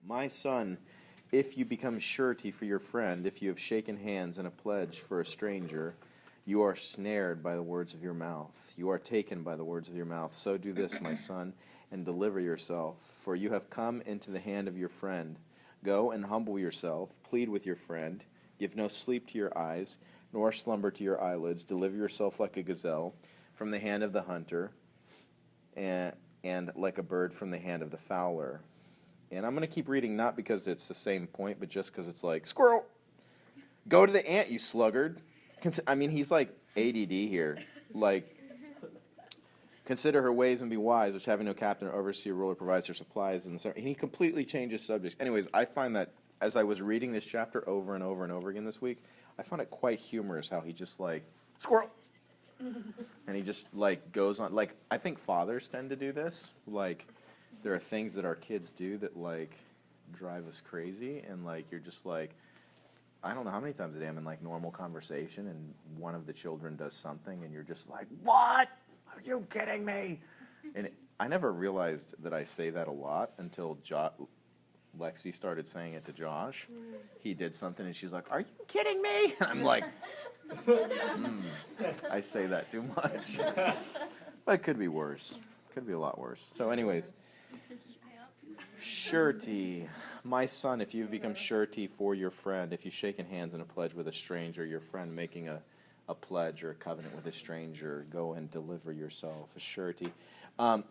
My son, if you become surety for your friend, if you have shaken hands in a pledge for a stranger, you are snared by the words of your mouth. You are taken by the words of your mouth. So do this, my son, and deliver yourself. For you have come into the hand of your friend. Go and humble yourself. Plead with your friend. Give no sleep to your eyes, nor slumber to your eyelids. Deliver yourself like a gazelle from the hand of the hunter, and like a bird from the hand of the fowler. And I'm going to keep reading, not because it's the same point, but just because it's like, squirrel, go to the ant, you sluggard. I mean, he's like ADD here. Like, consider her ways and be wise, which having no captain or overseer ruler provides her supplies. And he completely changes subjects. Anyways, I find that as I was reading this chapter over and over and over again this week, I found it quite humorous how he just like, squirrel. And he just like goes on. Like, I think fathers tend to do this. Like, there are things that our kids do that like drive us crazy, and like you're just like, I don't know how many times a day I'm in like normal conversation and one of the children does something and you're just like, what? Are you kidding me? And I never realized that I say that a lot until Lexi started saying it to Josh. He did something and she's like, are you kidding me? And I'm like, I say that too much. But it could be worse. Could be a lot worse. So anyways, surety. My son, if you've become surety for your friend, if you've shaken hands in a pledge with a stranger, your friend making a pledge or a covenant with a stranger, go and deliver yourself, a surety. I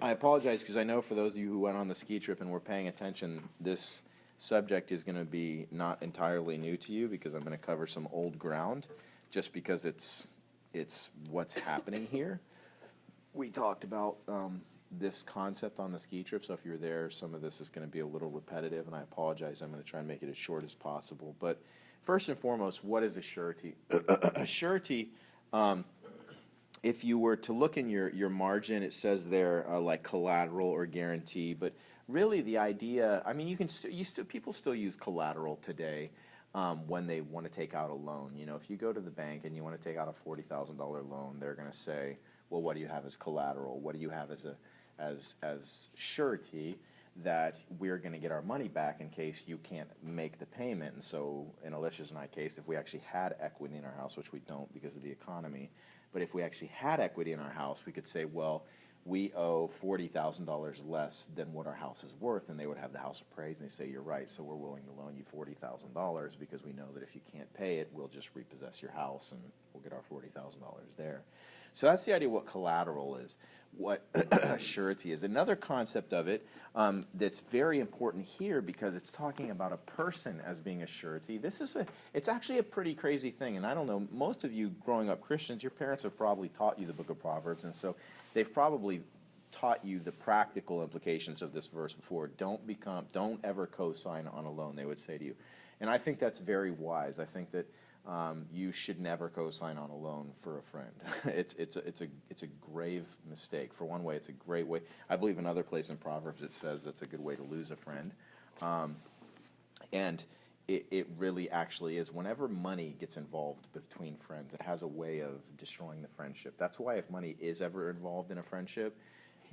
apologize because I know for those of you who went on the ski trip and were paying attention, this subject is going to be not entirely new to you because I'm going to cover some old ground just because it's what's happening here. We talked about this concept on the ski trip, so if you're there, some of this is going to be a little repetitive, and I apologize. I'm going to try and make it as short as possible. But first and foremost, what is a surety? A surety, if you were to look in your margin, it says there like collateral or guarantee, but really the idea, I mean, you can people still use collateral today when they want to take out a loan. You know, if you go to the bank and you want to take out a $40,000 loan, they're going to say, well, what do you have as collateral? What do you have as surety that we're going to get our money back in case you can't make the payment? And so in Alicia's and I case, if we actually had equity in our house, which we don't because of the economy, but if we actually had equity in our house, we could say, well, we owe $40,000 less than what our house is worth, and they would have the house appraised, and they say, you're right, so we're willing to loan you $40,000 because we know that if you can't pay it, we'll just repossess your house and we'll get our $40,000 there. So that's the idea of what collateral is, what surety is. Another concept of it that's very important here because it's talking about a person as being a surety. It's actually a pretty crazy thing, and I don't know, most of you growing up Christians, your parents have probably taught you the book of Proverbs, and so they've probably taught you the practical implications of this verse before. Don't ever co-sign on a loan, they would say to you. And I think that's very wise. I think that you should never co-sign on a loan for a friend. It's a grave mistake. For one way, it's a great way. I believe another place in Proverbs it says that's a good way to lose a friend. And it really actually is. Whenever money gets involved between friends, it has a way of destroying the friendship. That's why if money is ever involved in a friendship,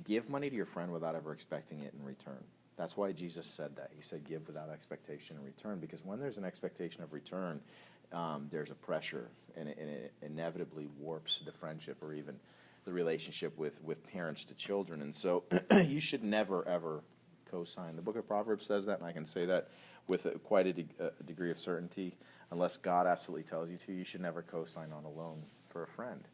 give money to your friend without ever expecting it in return. That's why Jesus said that. He said give without expectation in return, because when there's an expectation of return, there's a pressure, and it inevitably warps the friendship or even the relationship with parents to children. And so you should never, ever co-sign. The book of Proverbs says that, and I can say that with quite a degree of certainty. Unless God absolutely tells you to, you should never co-sign on a loan for a friend.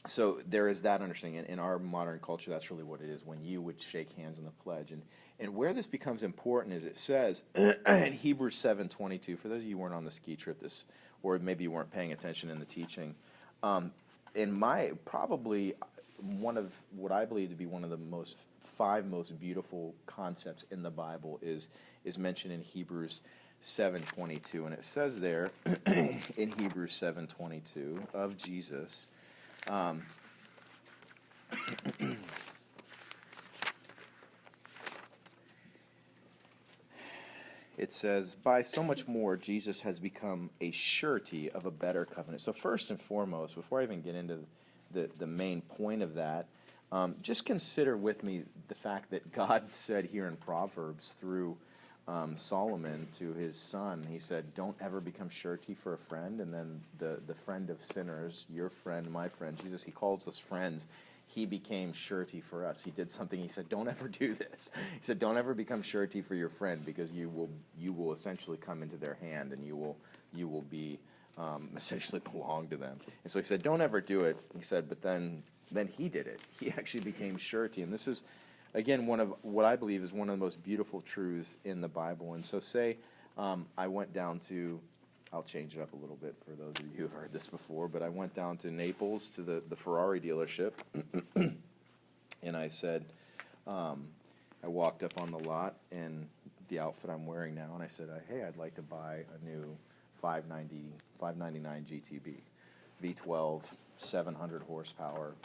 So there is that understanding. In our modern culture, that's really what it is, when you would shake hands in the pledge. And where this becomes important is it says in Hebrews 7:22, for those of you who weren't on the ski trip or maybe you weren't paying attention in the teaching, probably one of what I believe to be one of the five most beautiful concepts in the Bible is mentioned in Hebrews 7:22, and it says there in Hebrews 7:22 of Jesus. It says, by so much more, Jesus has become a surety of a better covenant. So first and foremost, before I even get into the main point of that, Just consider with me the fact that God said here in Proverbs through Solomon to his son, he said, don't ever become surety for a friend. And then the friend of sinners, your friend, my friend, Jesus, he calls us friends. He became surety for us. He did something. He said, don't ever do this. He said, don't ever become surety for your friend, because you will essentially come into their hand, and you will be essentially belong to them. And so he said, don't ever do it. He said, but then he did it. He actually became surety. And this is, again, one of what I believe is one of the most beautiful truths in the Bible. And so say I went down to, I'll change it up a little bit for those of you who have heard this before, but I went down to Naples to the Ferrari dealership, and I said, I walked up on the lot in the outfit I'm wearing now, and I said, hey, I'd like to buy a new 599 GTB, V12, 700 horsepower,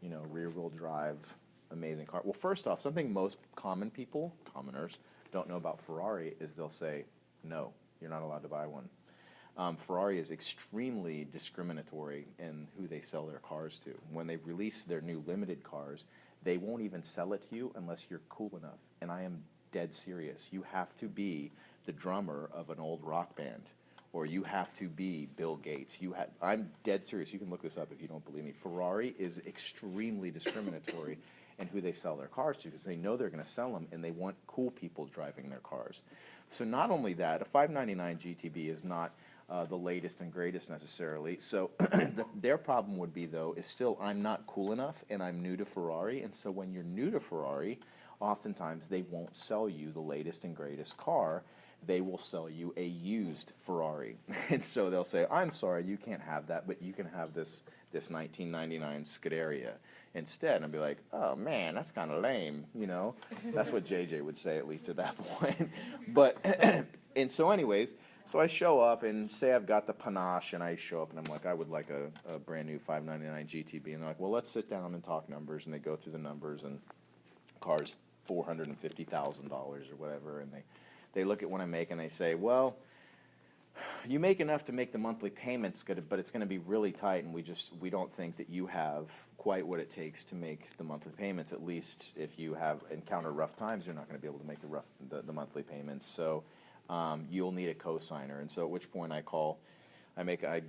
rear-wheel drive, amazing car. Well, first off, something most commoners, don't know about Ferrari is they'll say, no, you're not allowed to buy one. Ferrari is extremely discriminatory in who they sell their cars to. When they release their new limited cars, they won't even sell it to you unless you're cool enough. And I am dead serious. You have to be the drummer of an old rock band, or you have to be Bill Gates. I'm dead serious. You can look this up if you don't believe me. Ferrari is extremely discriminatory in who they sell their cars to, because they know they're going to sell them, and they want cool people driving their cars. So not only that, a 599 GTB is not the latest and greatest necessarily. So their problem would be, though, is still I'm not cool enough, and I'm new to Ferrari. And so when you're new to Ferrari, oftentimes they won't sell you the latest and greatest car. They will sell you a used Ferrari. And so they'll say, I'm sorry, you can't have that, but you can have this 1999 Scuderia instead. And I'd be like, oh man, that's kind of lame, That's what JJ would say, at least at that point. But, and so anyways, so I show up and say I've got the panache, and I show up and I'm like, I would like a brand new 599 GTB. And they're like, well, let's sit down and talk numbers. And they go through the numbers, and car's $450,000 or whatever. And they look at what I make, and they say, well, you make enough to make the monthly payments good, but it's going to be really tight, and we don't think that you have quite what it takes to make the monthly payments. At least if you have encountered rough times, you're not going to be able to make the monthly payments. So you'll need a co-signer. And so at which point I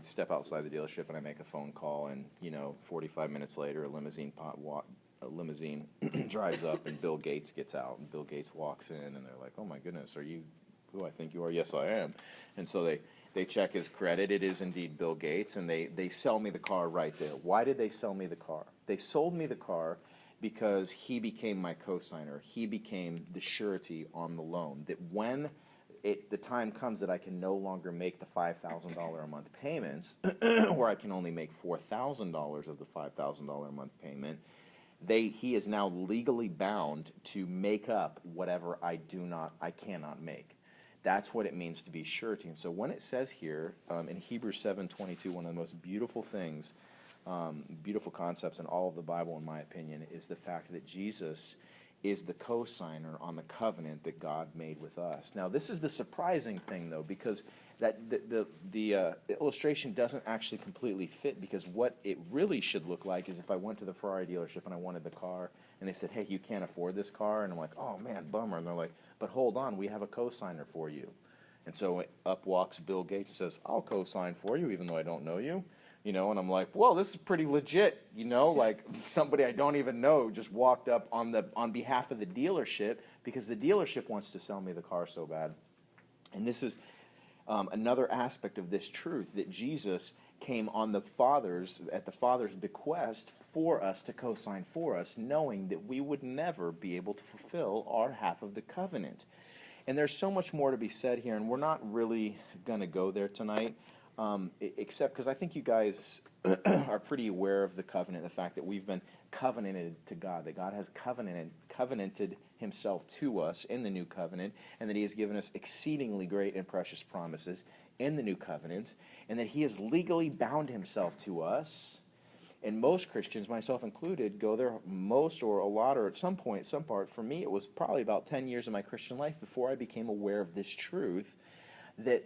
step outside the dealership and I make a phone call, and 45 minutes later a limousine drives up, and Bill Gates gets out, and Bill Gates walks in, and they're like, oh my goodness, are you who I think you are? Yes, I am. And so they check his credit. It is indeed Bill Gates, and they sell me the car right there. Why did they sell me the car? They sold me the car because he became my co-signer. He became the surety on the loan, that when the time comes that I can no longer make the $5,000 a month payments, or I can only make $4,000 of the $5,000 a month payment, he is now legally bound to make up whatever I cannot make. That's what it means to be surety. And so when it says here in Hebrews 7:22, one of the most beautiful things, beautiful concepts in all of the Bible, in my opinion, is the fact that Jesus is the co-signer on the covenant that God made with us. Now, this is the surprising thing, though, because that the illustration doesn't actually completely fit, because what it really should look like is if I went to the Ferrari dealership and I wanted the car, and they said, hey, you can't afford this car, and I'm like, oh man, bummer. And they're like, but hold on, we have a co-signer for you. And so up walks Bill Gates and says, I'll co-sign for you even though I don't know you. And I'm like, well, this is pretty legit, like somebody I don't even know just walked up on behalf of the dealership, because the dealership wants to sell me the car so bad. And this is another aspect of this truth, that Jesus came at the Father's bequest for us to co-sign for us, knowing that we would never be able to fulfill our half of the covenant. And there's so much more to be said here, and we're not really going to go there tonight. Except because I think you guys are pretty aware of the covenant, the fact that we've been covenanted to God, that God has covenanted himself to us in the new covenant, and that he has given us exceedingly great and precious promises in the new covenant, and that he has legally bound himself to us. And most Christians, myself included, go there most or a lot or at some point, some part. For me, it was probably about 10 years of my Christian life before I became aware of this truth, that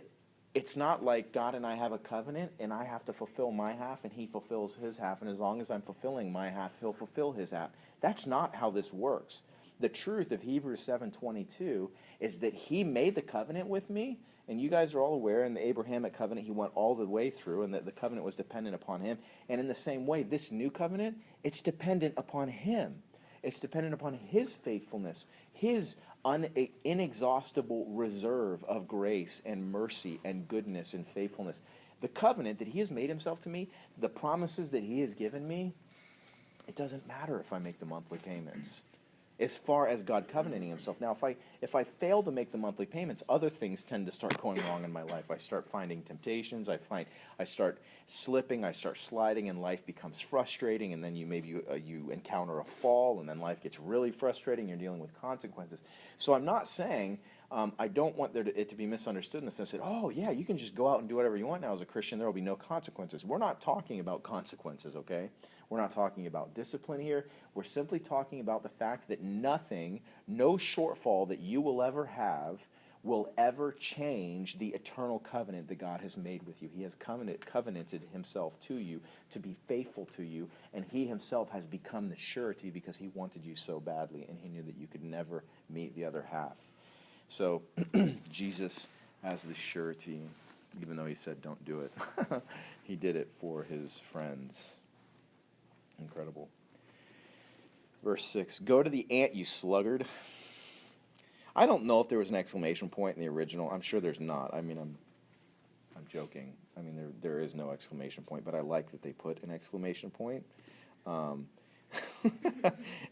it's not like God and I have a covenant and I have to fulfill my half and he fulfills his half, and as long as I'm fulfilling my half, he'll fulfill his half. That's not how this works. The truth of Hebrews 7:22 is that he made the covenant with me, and you guys are all aware in the Abrahamic covenant he went all the way through, and that the covenant was dependent upon him. And in the same way, this new covenant, it's dependent upon him. It's dependent upon his faithfulness, his inexhaustible reserve of grace and mercy and goodness and faithfulness. The covenant that he has made himself to me, the promises that he has given me, it doesn't matter if I make the monthly payments. As far as God covenanting himself. Now, if I fail to make the monthly payments, other things tend to start going wrong in my life. I start finding temptations. I start slipping. I start sliding, and life becomes frustrating. And then you encounter a fall, and then life gets really frustrating. You're dealing with consequences. So I'm not saying I don't want it to be misunderstood in the sense that, oh yeah, you can just go out and do whatever you want now as a Christian. There will be no consequences. We're not talking about consequences, okay? We're not talking about discipline here. We're simply talking about the fact that nothing, no shortfall that you will ever have will ever change the eternal covenant that God has made with you. He has covenanted himself to you to be faithful to you, and he himself has become the surety because he wanted you so badly, and he knew that you could never meet the other half. So Jesus as the surety, even though he said don't do it, he did it for his friends. Incredible. Verse 6, go to the ant, you sluggard. I don't know if there was an exclamation point in the original. I'm sure there's not. I mean, I'm joking. I mean, there is no exclamation point, but I like that they put an exclamation point. At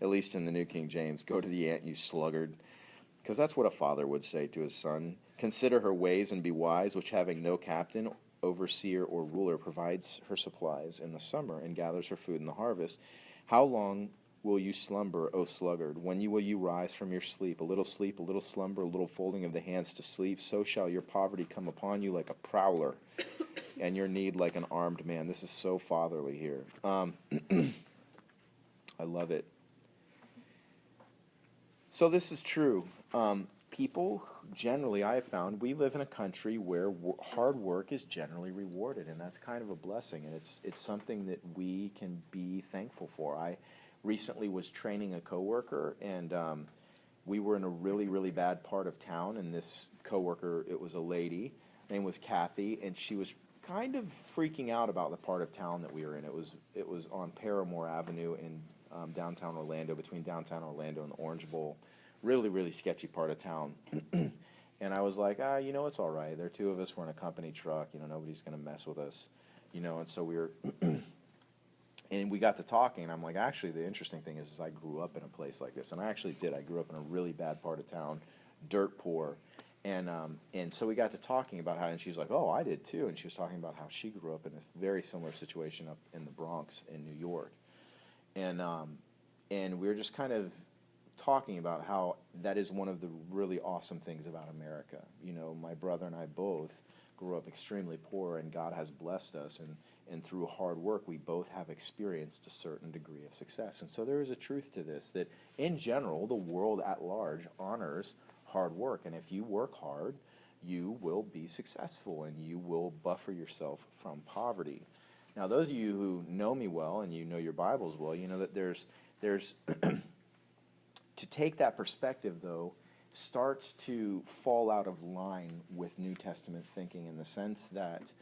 least in the New King James, go to the ant, you sluggard. Because that's what a father would say to his son. Consider her ways and be wise, which having no captain, overseer, or ruler provides her supplies in the summer and gathers her food in the harvest. How long will you slumber, O sluggard? When will you rise from your sleep? A little slumber, a little folding of the hands to sleep. So shall your poverty come upon you like a prowler, and your need like an armed man. This is so fatherly here. I love it. So this is true. People generally, I have found, we live in a country where hard work is generally rewarded, and that's kind of a blessing, and it's something that we can be thankful for. I recently was training a coworker, and we were in a really, really bad part of town, and this coworker, it was a lady, her name was Kathy, and she was kind of freaking out about the part of town that we were in. It was on Paramore Avenue in downtown Orlando, between downtown Orlando and the Orange Bowl. Really, really sketchy part of town. And I was like, it's all right. There are two of us. We're in a company truck. Nobody's going to mess with us. And so we were, and we got to talking. And I'm like, actually, the interesting thing is I grew up in a place like this. And I actually did. I grew up in a really bad part of town, dirt poor. And so we got to talking about how, and she's like, oh, I did too. And she was talking about how she grew up in a very similar situation up in the Bronx in New York. And we were just kind of talking about how that is one of the really awesome things about America. My brother and I both grew up extremely poor, and God has blessed us, and through hard work we both have experienced a certain degree of success. And so there is a truth to this, that in general the world at large honors hard work, and if you work hard you will be successful and you will buffer yourself from poverty. Now those of you who know me well and you know your Bibles well, you know that there's to take that perspective, though, starts to fall out of line with New Testament thinking, in the sense that,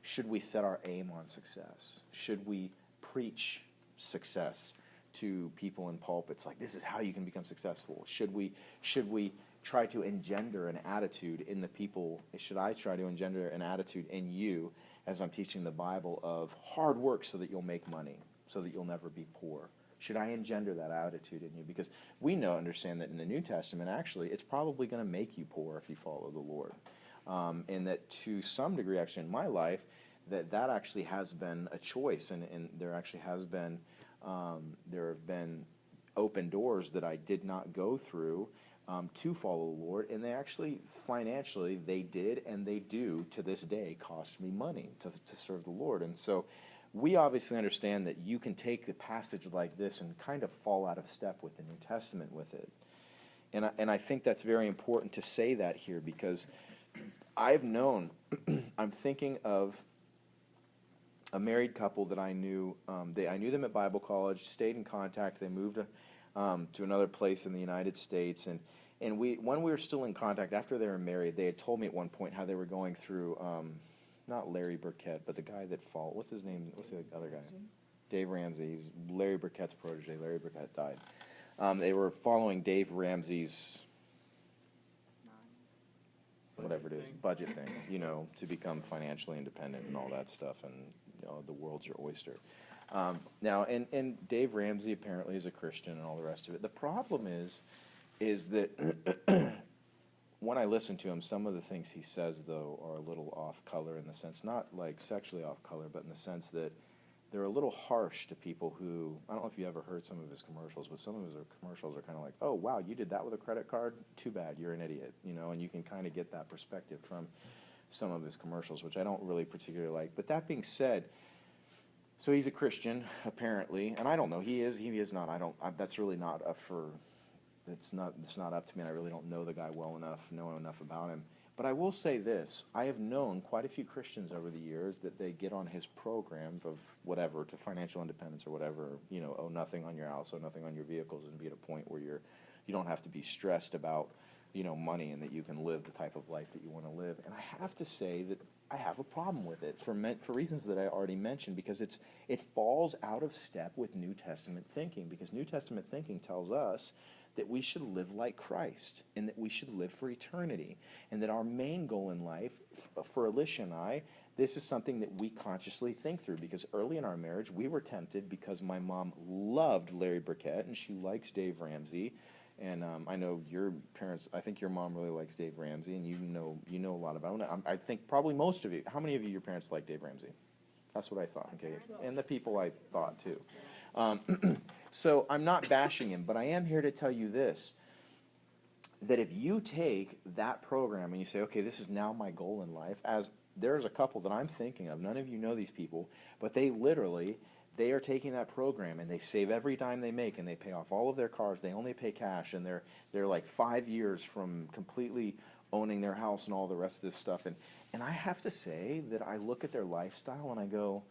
should we set our aim on success? Should we preach success to people in pulpits like, this is how you can become successful? Should we try to engender an attitude in the people? Should I try to engender an attitude in you as I'm teaching the Bible of hard work so that you'll make money, so that you'll never be poor? Should I engender that attitude in you? Because we understand that in the New Testament, actually, it's probably going to make you poor if you follow the Lord. And that to some degree, actually, in my life, that actually has been a choice. And there actually has been, there have been open doors that I did not go through to follow the Lord. And they actually, financially, they did and they do to this day cost me money to serve the Lord. And so we obviously understand that you can take a passage like this and kind of fall out of step with the New Testament with it. And I think that's very important to say that here, because I've known, I'm thinking of a married couple that I knew. I knew them at Bible college, stayed in contact. They moved to another place in the United States, and when we were still in contact after they were married, they had told me at one point how they were going through, not Larry Burkett, but the guy that what's his name? What's the other guy? Dave Ramsey. He's Larry Burkett's protege. Larry Burkett died. They were following Dave Ramsey's, whatever it is, budget thing, to become financially independent and all that stuff, and the world's your oyster. Now, and Dave Ramsey apparently is a Christian and all the rest of it. The problem is that when I listen to him, some of the things he says, though, are a little off color in the sense, not like sexually off color, but in the sense that they're a little harsh to people who, I don't know if you ever heard some of his commercials, but some of his commercials are kind of like, oh, wow, you did that with a credit card? Too bad, you're an idiot, and you can kind of get that perspective from some of his commercials, which I don't really particularly like. But that being said, so he's a Christian, apparently, and I don't know, he is not, that's really not up for, it's not up to me, and I really don't know the guy well enough, know enough about him. But I will say this, I have known quite a few Christians over the years that they get on his program of whatever, to financial independence or whatever, owe nothing on your house, owe nothing on your vehicles, and be at a point where you don't have to be stressed about, money, and that you can live the type of life that you want to live. And I have to say that I have a problem with it for reasons that I already mentioned, because it falls out of step with New Testament thinking, because New Testament thinking tells us that we should live like Christ, and that we should live for eternity, and that our main goal in life, for Alicia and I, this is something that we consciously think through, because early in our marriage, we were tempted because my mom loved Larry Burkett, and she likes Dave Ramsey, and I know your parents, I think your mom really likes Dave Ramsey, and you know a lot about him. I think probably most of you, how many of your parents like Dave Ramsey? That's what I thought, okay, and the people I thought too. So I'm not bashing him, but I am here to tell you this, that if you take that program and you say, okay, this is now my goal in life, as there's a couple that I'm thinking of, none of you know these people, but they are taking that program and they save every dime they make, and they pay off all of their cars, they only pay cash, and they're like 5 years from completely owning their house and all the rest of this stuff. And I have to say that I look at their lifestyle and I go,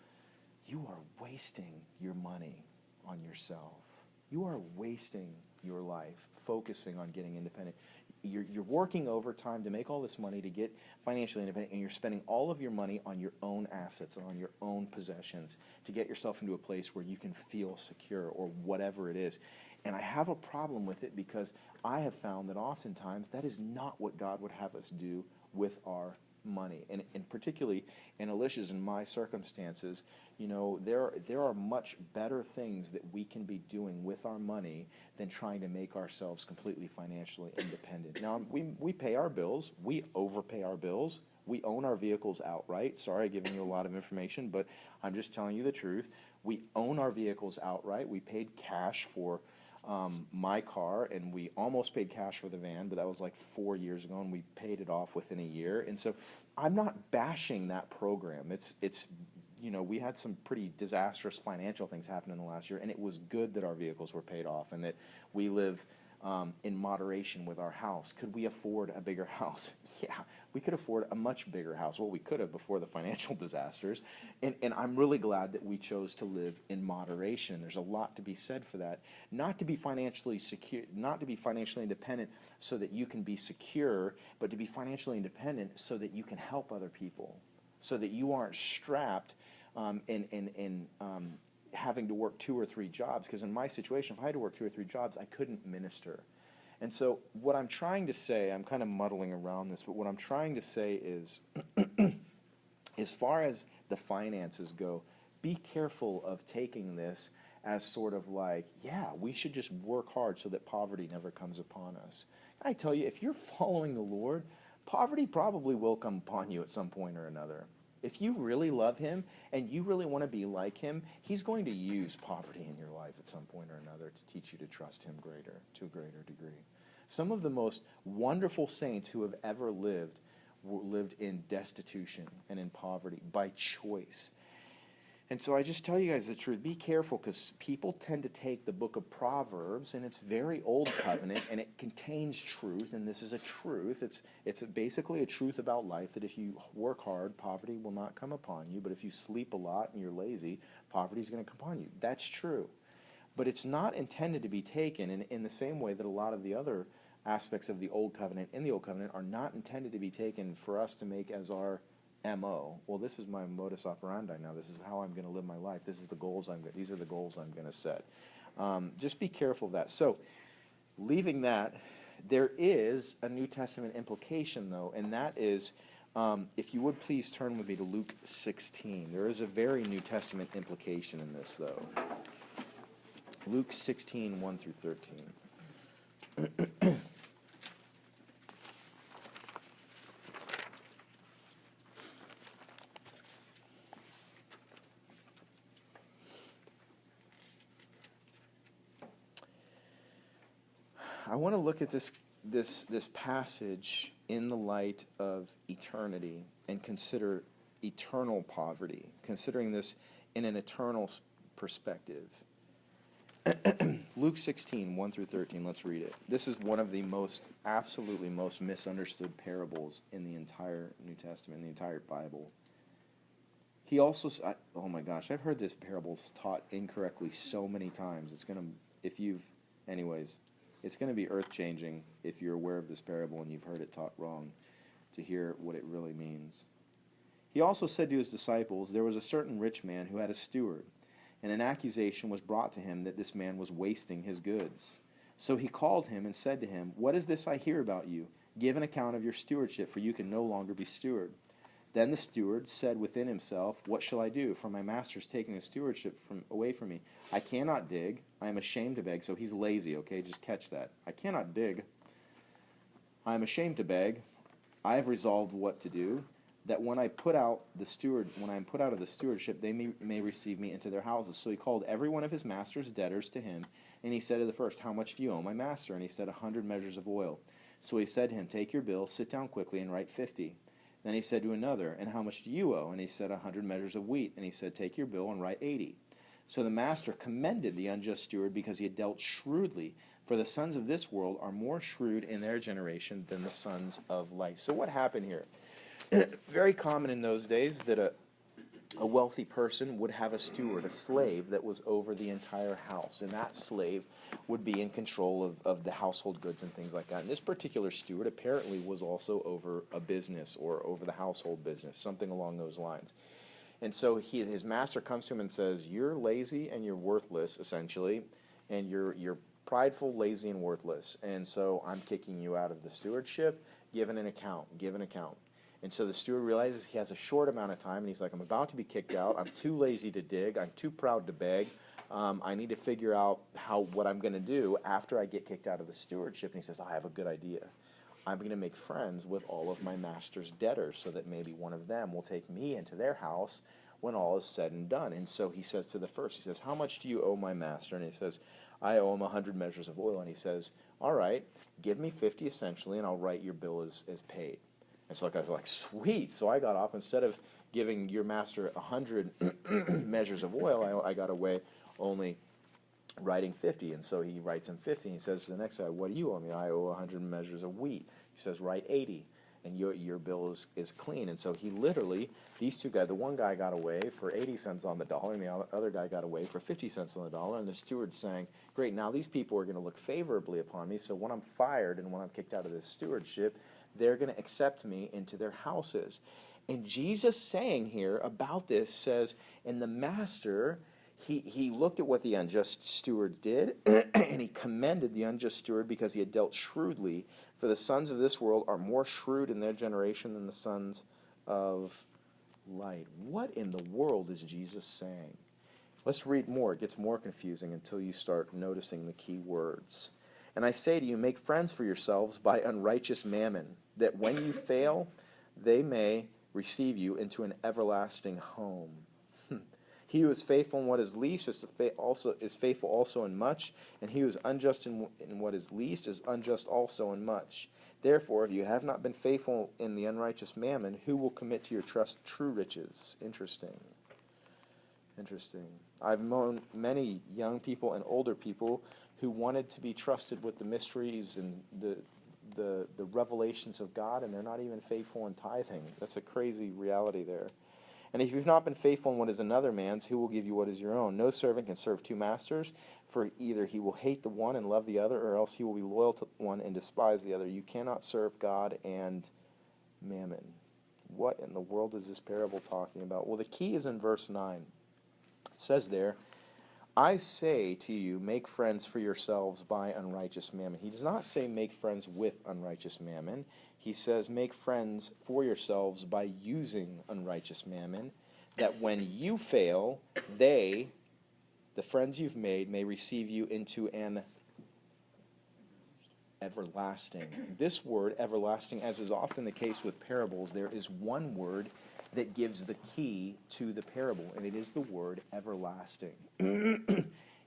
you are wasting your money on yourself. You are wasting your life focusing on getting independent. You're working overtime to make all this money to get financially independent, and you're spending all of your money on your own assets and on your own possessions to get yourself into a place where you can feel secure or whatever it is. And I have a problem with it, because I have found that oftentimes that is not what God would have us do with our money. And particularly in Alicia's and my circumstances, there are much better things that we can be doing with our money than trying to make ourselves completely financially independent. Now, we pay our bills, we overpay our bills, we own our vehicles outright. Sorry, I'm giving you a lot of information, but I'm just telling you the truth. We own our vehicles outright. We paid cash for my car, and we almost paid cash for the van, but that was like 4 years ago, and we paid it off within a year. And so I'm not bashing that program. It's we had some pretty disastrous financial things happen in the last year, and it was good that our vehicles were paid off and that we live in moderation with our house. Could we afford a bigger house? Yeah, we could afford a much bigger house. Well, we could have before the financial disasters. And I'm really glad that we chose to live in moderation. There's a lot to be said for that. Not to be financially secure, not to be financially independent so that you can be secure, but to be financially independent so that you can help other people, so that you aren't strapped in having to work 2 or 3 jobs, because in my situation, if I had to work 2 or 3 jobs, I couldn't minister. And so what I'm trying to say, I'm kind of muddling around this, but what I'm trying to say is, as far as the finances go, be careful of taking this as sort of like, yeah, we should just work hard so that poverty never comes upon us. I tell you, if you're following the Lord, poverty probably will come upon you at some point or another. If you really love him and you really want to be like him, he's going to use poverty in your life at some point or another to teach you to trust him to a greater degree. Some of the most wonderful saints who have ever lived in destitution and in poverty by choice. And so I just tell you guys the truth. Be careful, because people tend to take the book of Proverbs, and it's very old covenant, and it contains truth, and this is a truth. It's basically a truth about life, that if you work hard, poverty will not come upon you. But if you sleep a lot and you're lazy, poverty is going to come upon you. That's true. But it's not intended to be taken in the same way that a lot of the other aspects of the Old Covenant in the Old Covenant are not intended to be taken for us to make as our MO. Well, this is my modus operandi now. This is how I'm going to live my life. These are the goals I'm going to set. Just be careful of that. So, leaving that, there is a New Testament implication, though, and that is, if you would please turn with me to Luke 16. There is a very New Testament implication in this, though. Luke 16, 1 through 13. I want to look at this passage in the light of eternity and consider eternal poverty, considering this in an eternal perspective. Luke 16, 1 through 13, let's read it. This is one of the absolutely most misunderstood parables in the entire New Testament, the entire Bible. He also, oh my gosh, I've heard this parable taught incorrectly so many times. It's going to be earth-changing if you're aware of this parable and you've heard it taught wrong, to hear what it really means. He also said to his disciples, there was a certain rich man who had a steward, and an accusation was brought to him that this man was wasting his goods. So he called him and said to him, what is this I hear about you? Give an account of your stewardship, for you can no longer be steward. Then the steward said within himself, what shall I do? For my master is taking the stewardship away from me. I cannot dig. I am ashamed to beg. So he's lazy, okay? Just catch that. I cannot dig. I am ashamed to beg. I have resolved what to do, that when I am put out of the stewardship, they may receive me into their houses. So he called every one of his master's debtors to him, and he said to the first, how much do you owe my master? And he said, 100 measures of oil. So he said to him, take your bill, sit down quickly, and write 50. Then he said to another, and how much do you owe? And he said, 100 measures of wheat. And he said, take your bill and write 80. So the master commended the unjust steward because he had dealt shrewdly. For the sons of this world are more shrewd in their generation than the sons of light. So what happened here? Very common in those days that a wealthy person would have a steward, a slave that was over the entire house. And that slave would be in control of the household goods and things like that. And this particular steward apparently was also over a business or over the household business, something along those lines. And so his master comes to him and says, you're lazy and you're worthless, essentially, and you're prideful, lazy, and worthless. And so I'm kicking you out of the stewardship. Give an account. And so the steward realizes he has a short amount of time, and he's like, I'm about to be kicked out. I'm too lazy to dig. I'm too proud to beg. I need to figure out what I'm going to do after I get kicked out of the stewardship. And he says, I have a good idea. I'm going to make friends with all of my master's debtors so that maybe one of them will take me into their house when all is said and done. And so he says to the first, he says, how much do you owe my master? And he says, I owe him 100 measures of oil. And he says, all right, give me 50 essentially, and I'll write your bill as paid. And so I was like, sweet. So I got off. Instead of giving your master 100 measures of oil, I got away only writing 50. And so he writes him 50. And he says to the next guy, what do you owe me? I owe 100 measures of wheat. He says, write 80. And your bill is clean. And so he literally, these two guys, the one guy got away for 80 cents on the dollar, and the other guy got away for 50 cents on the dollar. And the steward's saying, great, now these people are going to look favorably upon me. So when I'm fired and when I'm kicked out of this stewardship, they're going to accept me into their houses. And Jesus saying here about this says, and the master, he looked at what the unjust steward did, and he commended the unjust steward because he had dealt shrewdly. For the sons of this world are more shrewd in their generation than the sons of light. What in the world is Jesus saying? Let's read more. It gets more confusing until you start noticing the key words. And I say to you, make friends for yourselves by unrighteous mammon, that when you fail, they may receive you into an everlasting home. He who is faithful in what is least is faithful also in much, and he who is unjust in what is least is unjust also in much. Therefore, if you have not been faithful in the unrighteous mammon, who will commit to your trust true riches? Interesting. Interesting. I've known many young people and older people who wanted to be trusted with the mysteries and the revelations of God, and they're not even faithful in tithing. That's a crazy reality there. And if you've not been faithful in what is another man's, who will give you what is your own? No servant can serve two masters, for either he will hate the one and love the other, or else he will be loyal to one and despise the other. You cannot serve God and mammon. What in the world is this parable talking about? Well, the key is in verse 9. It says there, I say to you, make friends for yourselves by unrighteous mammon. He does not say make friends with unrighteous mammon. He says make friends for yourselves by using unrighteous mammon, that when you fail, they, the friends you've made, may receive you into an everlasting. This word, everlasting, as is often the case with parables, there is one word that gives the key to the parable, and it is the word everlasting.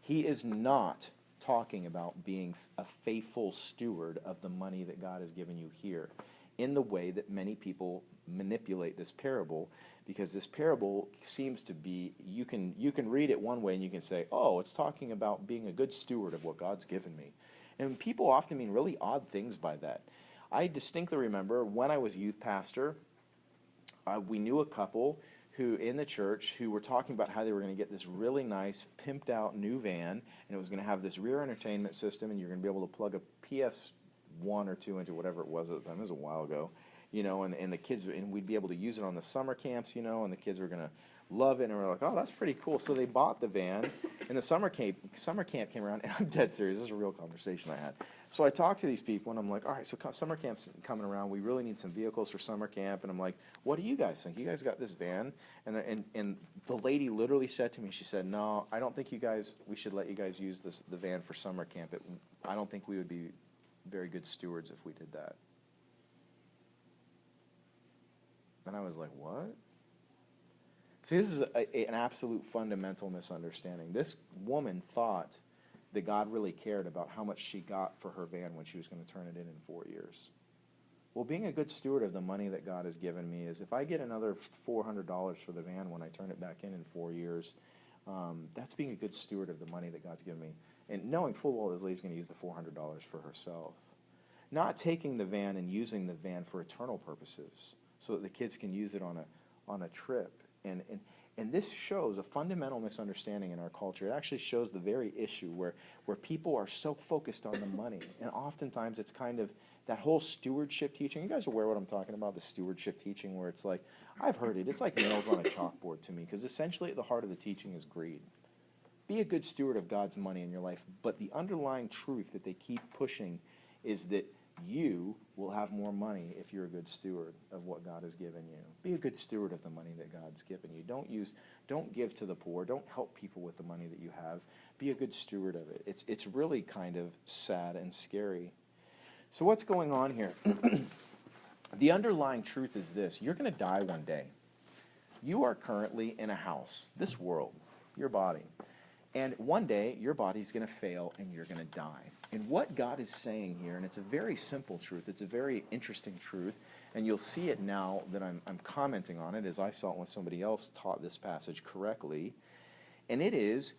He is not talking about being a faithful steward of the money that God has given you here in the way that many people manipulate this parable, because this parable seems to be, you can read it one way and you can say, oh, it's talking about being a good steward of what God's given me. And people often mean really odd things by that. I distinctly remember when I was youth pastor, we knew a couple who in the church who were talking about how they were going to get this really nice pimped out new van, and it was going to have this rear entertainment system, and you're going to be able to plug a PS1 or 2 into whatever it was at the time. It was a while ago, and the kids, and we'd be able to use it on the summer camps, and the kids were going to love it, and we're like, oh, that's pretty cool. So they bought the van, and the summer camp came around, and I'm dead serious. This is a real conversation I had. So I talked to these people, and I'm like, all right, so summer camp's coming around. We really need some vehicles for summer camp. And I'm like, what do you guys think? You guys got this van? And the lady literally said to me, she said, no, I don't think we should let you guys use the van for summer camp. I don't think we would be very good stewards if we did that. And I was like, what? See, this is an absolute fundamental misunderstanding. This woman thought that God really cared about how much she got for her van when she was going to turn it in 4 years. Well, being a good steward of the money that God has given me is if I get another $400 for the van when I turn it back in 4 years, that's being a good steward of the money that God's given me. And knowing full well this lady's going to use the $400 for herself. Not taking the van and using the van for eternal purposes so that the kids can use it on a trip. And this shows a fundamental misunderstanding in our culture. It actually shows the very issue where people are so focused on the money. And oftentimes it's kind of that whole stewardship teaching. You guys are aware what I'm talking about, the stewardship teaching, where it's like, I've heard it. It's like nails on a chalkboard to me, because essentially at the heart of the teaching is greed. Be a good steward of God's money in your life. But the underlying truth that they keep pushing is that you will have more money if you're a good steward of what God has given you. Be a good steward of the money that God's given you. Don't give to the poor. Don't help people with the money that you have. Be a good steward of it. It's really kind of sad and scary. So what's going on here? The underlying truth is this. You're going to die one day. You are currently in a house, this world, your body. And one day, your body's going to fail and you're going to die. And what God is saying here, and it's a very simple truth, it's a very interesting truth, and you'll see it now that I'm commenting on it as I saw it when somebody else taught this passage correctly, and it is,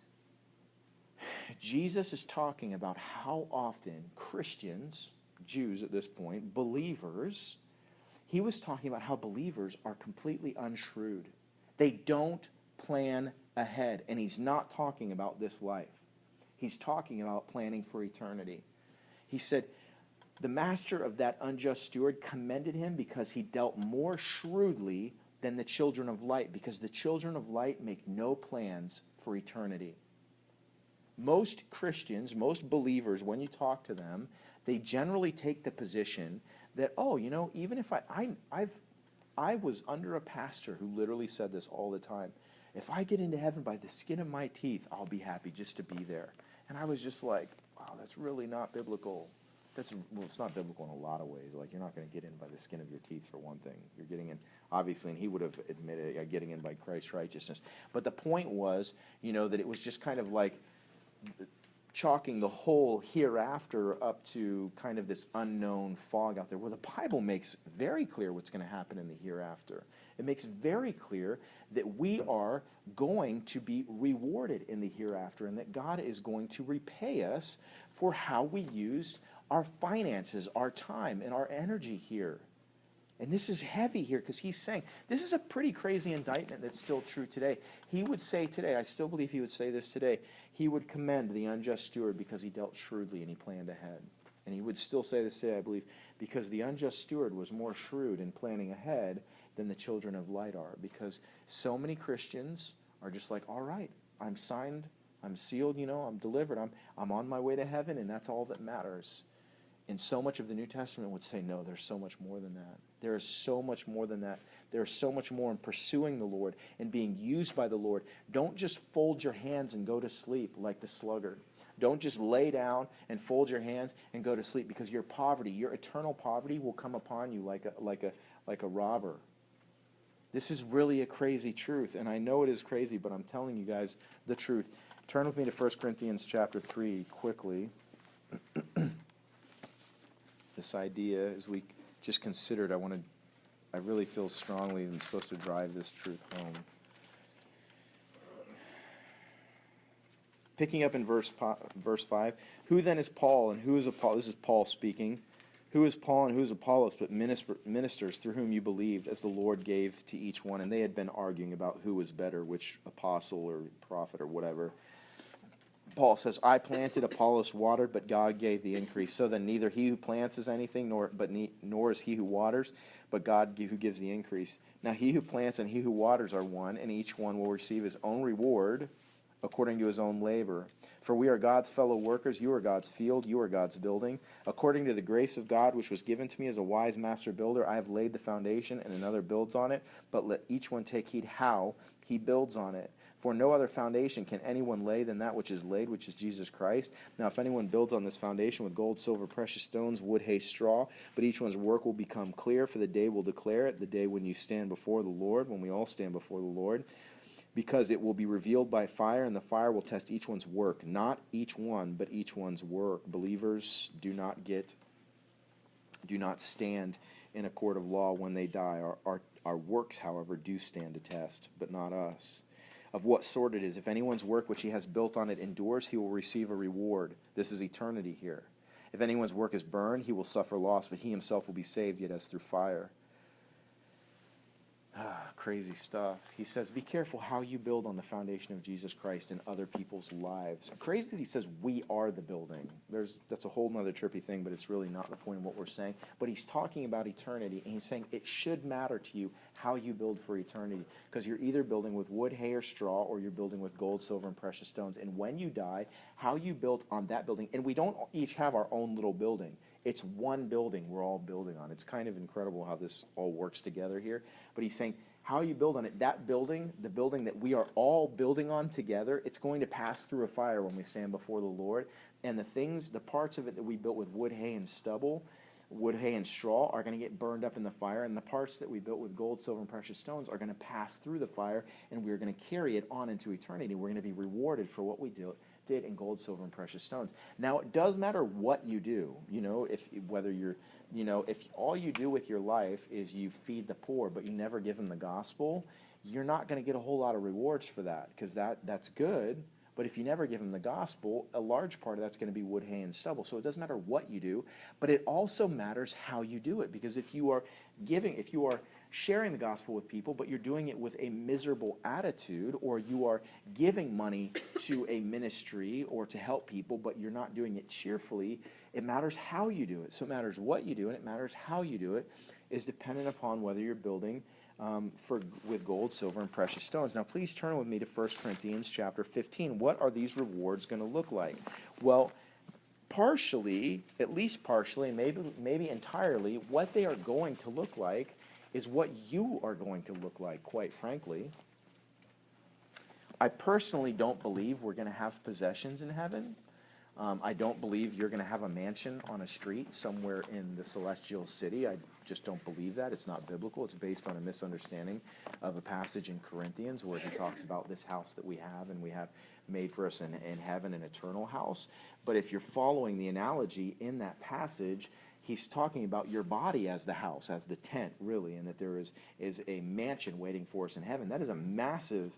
Jesus is talking about how often Christians, Jews at this point, believers, he was talking about how believers are completely unshrewd. They don't plan ahead, and he's not talking about this life. He's talking about planning for eternity. He said, the master of that unjust steward commended him because he dealt more shrewdly than the children of light, because the children of light make no plans for eternity. Most Christians, most believers, when you talk to them, they generally take the position that, oh, even if I was under a pastor who literally said this all the time, if I get into heaven by the skin of my teeth, I'll be happy just to be there. And I was just like, wow, that's really not biblical. It's not biblical in a lot of ways. Like, you're not going to get in by the skin of your teeth, for one thing. You're getting in, obviously, and he would have admitted it, getting in by Christ's righteousness. But the point was, that it was just kind of like, chalking the whole hereafter up to kind of this unknown fog out there, where the Bible makes very clear what's going to happen in the hereafter. It makes very clear that we are going to be rewarded in the hereafter, and that God is going to repay us for how we used our finances, our time, and our energy here. And this is heavy here, because he's saying, this is a pretty crazy indictment that's still true today. He would say today, I still believe he would say this today, he would commend the unjust steward because he dealt shrewdly and he planned ahead. And he would still say this today, I believe, because the unjust steward was more shrewd in planning ahead than the children of light are. Because so many Christians are just like, all right, I'm signed, I'm sealed, I'm delivered, I'm on my way to heaven, and that's all that matters. And so much of the New Testament would say, no, there's so much more than that. There is so much more than that. There is so much more in pursuing the Lord and being used by the Lord. Don't just fold your hands and go to sleep like the sluggard. Don't just lay down and fold your hands and go to sleep, because your poverty, your eternal poverty, will come upon you like a robber. This is really a crazy truth, and I know it is crazy, but I'm telling you guys the truth. Turn with me to 1 Corinthians chapter 3 quickly. This idea, as we just considered, I really feel strongly I'm supposed to drive this truth home. Picking up in verse 5, who then is Paul and who is Apollos? This is Paul speaking. Who is Paul and who is Apollos but ministers through whom you believed, as the Lord gave to each one? And they had been arguing about who was better, which apostle or prophet or whatever. Paul says, I planted, Apollos watered, but God gave the increase. So then neither he who plants is anything, nor is he who waters, but God who gives the increase. Now he who plants and he who waters are one, and each one will receive his own reward according to his own labor. For we are God's fellow workers, you are God's field, you are God's building. According to the grace of God which was given to me as a wise master builder, I have laid the foundation, and another builds on it, but let each one take heed how he builds on it. For no other foundation can anyone lay than that which is laid, which is Jesus Christ. Now if anyone builds on this foundation with gold, silver, precious stones, wood, hay, straw, but each one's work will become clear, for the day will declare it, the day when you stand before the Lord, when we all stand before the Lord. Because it will be revealed by fire, and the fire will test each one's work. Not each one, but each one's work. Believers do not stand in a court of law when they die. Our works, however, do stand to test, but not us. Of what sort it is, if anyone's work which he has built on it endures, he will receive a reward. This is eternity here. If anyone's work is burned, he will suffer loss, but he himself will be saved, yet as through fire. Crazy stuff. He says, be careful how you build on the foundation of Jesus Christ in other people's lives. Crazy that he says we are the building. That's a whole nother trippy thing, but it's really not the point of what we're saying. But he's talking about eternity, and he's saying it should matter to you how you build for eternity, because you're either building with wood, hay, or straw, or you're building with gold, silver, and precious stones. And when you die, how you built on that building, and we don't each have our own little building. It's one building we're all building on. It's kind of incredible how this all works together here. But he's saying how you build on it, that building, the building that we are all building on together, it's going to pass through a fire when we stand before the Lord. And the parts of it that we built with wood, hay, and stubble, wood, hay, and straw are going to get burned up in the fire. And the parts that we built with gold, silver, and precious stones are going to pass through the fire, and we're going to carry it on into eternity. We're going to be rewarded for what we did in gold, silver, and precious stones. Now, it does matter what you do, if all you do with your life is you feed the poor, but you never give them the gospel, you're not going to get a whole lot of rewards for that, because that's good. But if you never give them the gospel, a large part of that's going to be wood, hay, and stubble. So it doesn't matter what you do, but it also matters how you do it. Because if you are sharing the gospel with people, but you're doing it with a miserable attitude, or you are giving money to a ministry or to help people, but you're not doing it cheerfully, it matters how you do it. So it matters what you do, and it matters how you do it is dependent upon whether you're building with gold, silver, and precious stones. Now, please turn with me to 1 Corinthians chapter 15. What are these rewards going to look like? Well, partially, at least partially, maybe entirely, what they are going to look like is what you are going to look like, quite frankly. I personally don't believe we're going to have possessions in heaven. I don't believe you're going to have a mansion on a street somewhere in the celestial city. I just don't believe that. It's not biblical. It's based on a misunderstanding of a passage in Corinthians where he talks about this house that we have, and we have made for us in heaven an eternal house. But if you're following the analogy in that passage, he's talking about your body as the house, as the tent, really, and that there is a mansion waiting for us in heaven. That is a massive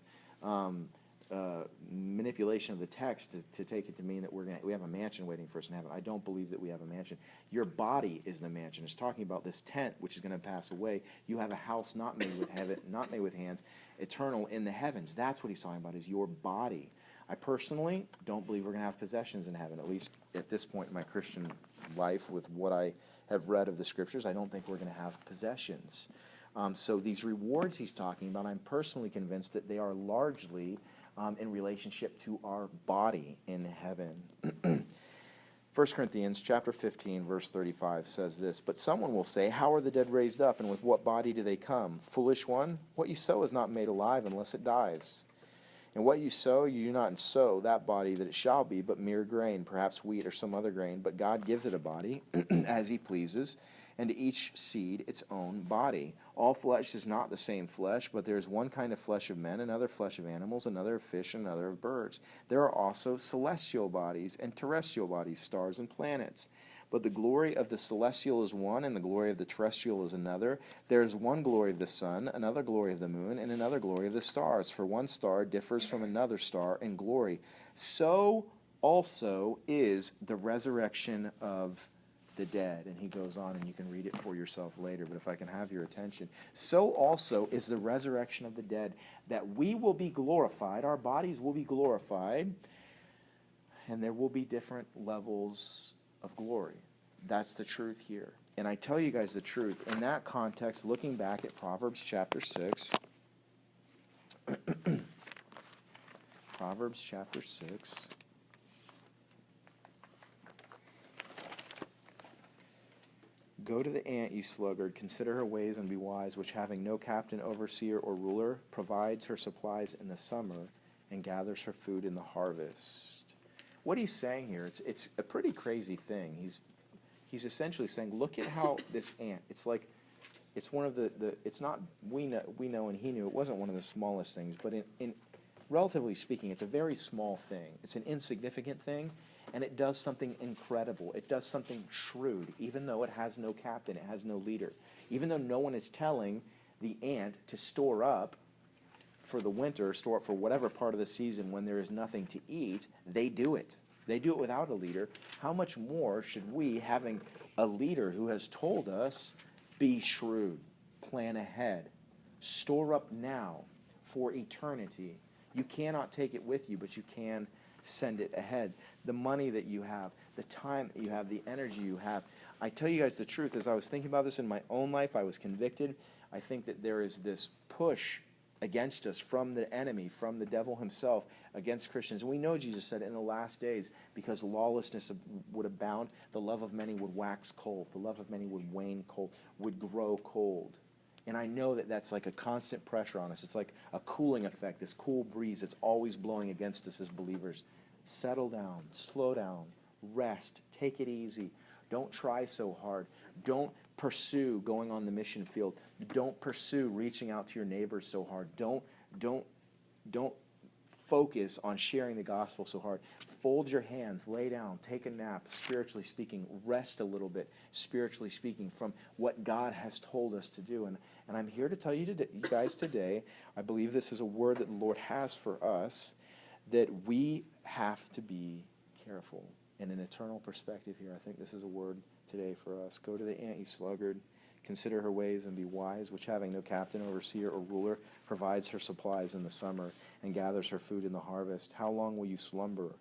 manipulation of the text to take it to mean that we have a mansion waiting for us in heaven. I don't believe that we have a mansion. Your body is the mansion. It's talking about this tent which is going to pass away. You have a house not made with heaven, not made with hands, eternal in the heavens. That's what he's talking about, is your body. I personally don't believe we're going to have possessions in heaven, at least at this point in my Christian life with what I have read of the scriptures. I don't think we're going to have possessions. So these rewards he's talking about, I'm personally convinced that they are largely in relationship to our body in heaven. 1 Corinthians chapter 15, verse 35 says this, "But someone will say, 'How are the dead raised up, and with what body do they come?' Foolish one, what you sow is not made alive unless it dies. And what you sow, you do not sow that body that it shall be, but mere grain, perhaps wheat or some other grain. But God gives it a body as he pleases, and to each seed its own body. All flesh is not the same flesh, but there is one kind of flesh of men, another flesh of animals, another of fish, and another of birds. There are also celestial bodies and terrestrial bodies, stars and planets. But the glory of the celestial is one, and the glory of the terrestrial is another. There is one glory of the sun, another glory of the moon, and another glory of the stars. For one star differs from another star in glory. So also is the resurrection of the dead." And he goes on, and you can read it for yourself later, but if I can have your attention. "So also is the resurrection of the dead, that we will be glorified," our bodies will be glorified, "and there will be different levels of glory." That's the truth here. And I tell you guys the truth, in that context, looking back at Proverbs chapter 6, Proverbs chapter 6, "Go to the ant, you sluggard, consider her ways and be wise, which having no captain, overseer, or ruler, provides her supplies in the summer and gathers her food in the harvest." What he's saying here, it's a pretty crazy thing. He's essentially saying, look at how this ant, it's one of it's not, we know and he knew it wasn't one of the smallest things, but in relatively speaking, it's a very small thing. It's an insignificant thing, and it does something incredible. It does something shrewd, even though it has no captain, it has no leader. Even though no one is telling the ant to store up for the winter, store up for whatever part of the season when there is nothing to eat, they do it. They do it without a leader. How much more should we, having a leader who has told us, be shrewd, plan ahead, store up now for eternity. You cannot take it with you, but you can send it ahead. The money that you have, the time that you have, the energy you have. I tell you guys the truth, as I was thinking about this in my own life, I was convicted. I think that there is this push against us from the enemy, from the devil himself, against Christians. And we know Jesus said in the last days, because lawlessness would abound, the love of many would wax cold. The love of many would wane cold, would grow cold. And I know that that's like a constant pressure on us. It's like a cooling effect, this cool breeze that's always blowing against us as believers. Settle down, slow down, rest, take it easy. Don't try so hard. Don't pursue going on the mission field. Don't pursue reaching out to your neighbors so hard. Don't focus on sharing the gospel so hard. Fold your hands, lay down, take a nap, spiritually speaking, rest a little bit, spiritually speaking, from what God has told us to do. And I'm here to tell you guys today, I believe this is a word that the Lord has for us, that we have to be careful. In an eternal perspective here, I think this is a word today for us. "Go to the ant, you sluggard. Consider her ways and be wise, which having no captain, overseer, or ruler, provides her supplies in the summer and gathers her food in the harvest. How long will you slumber,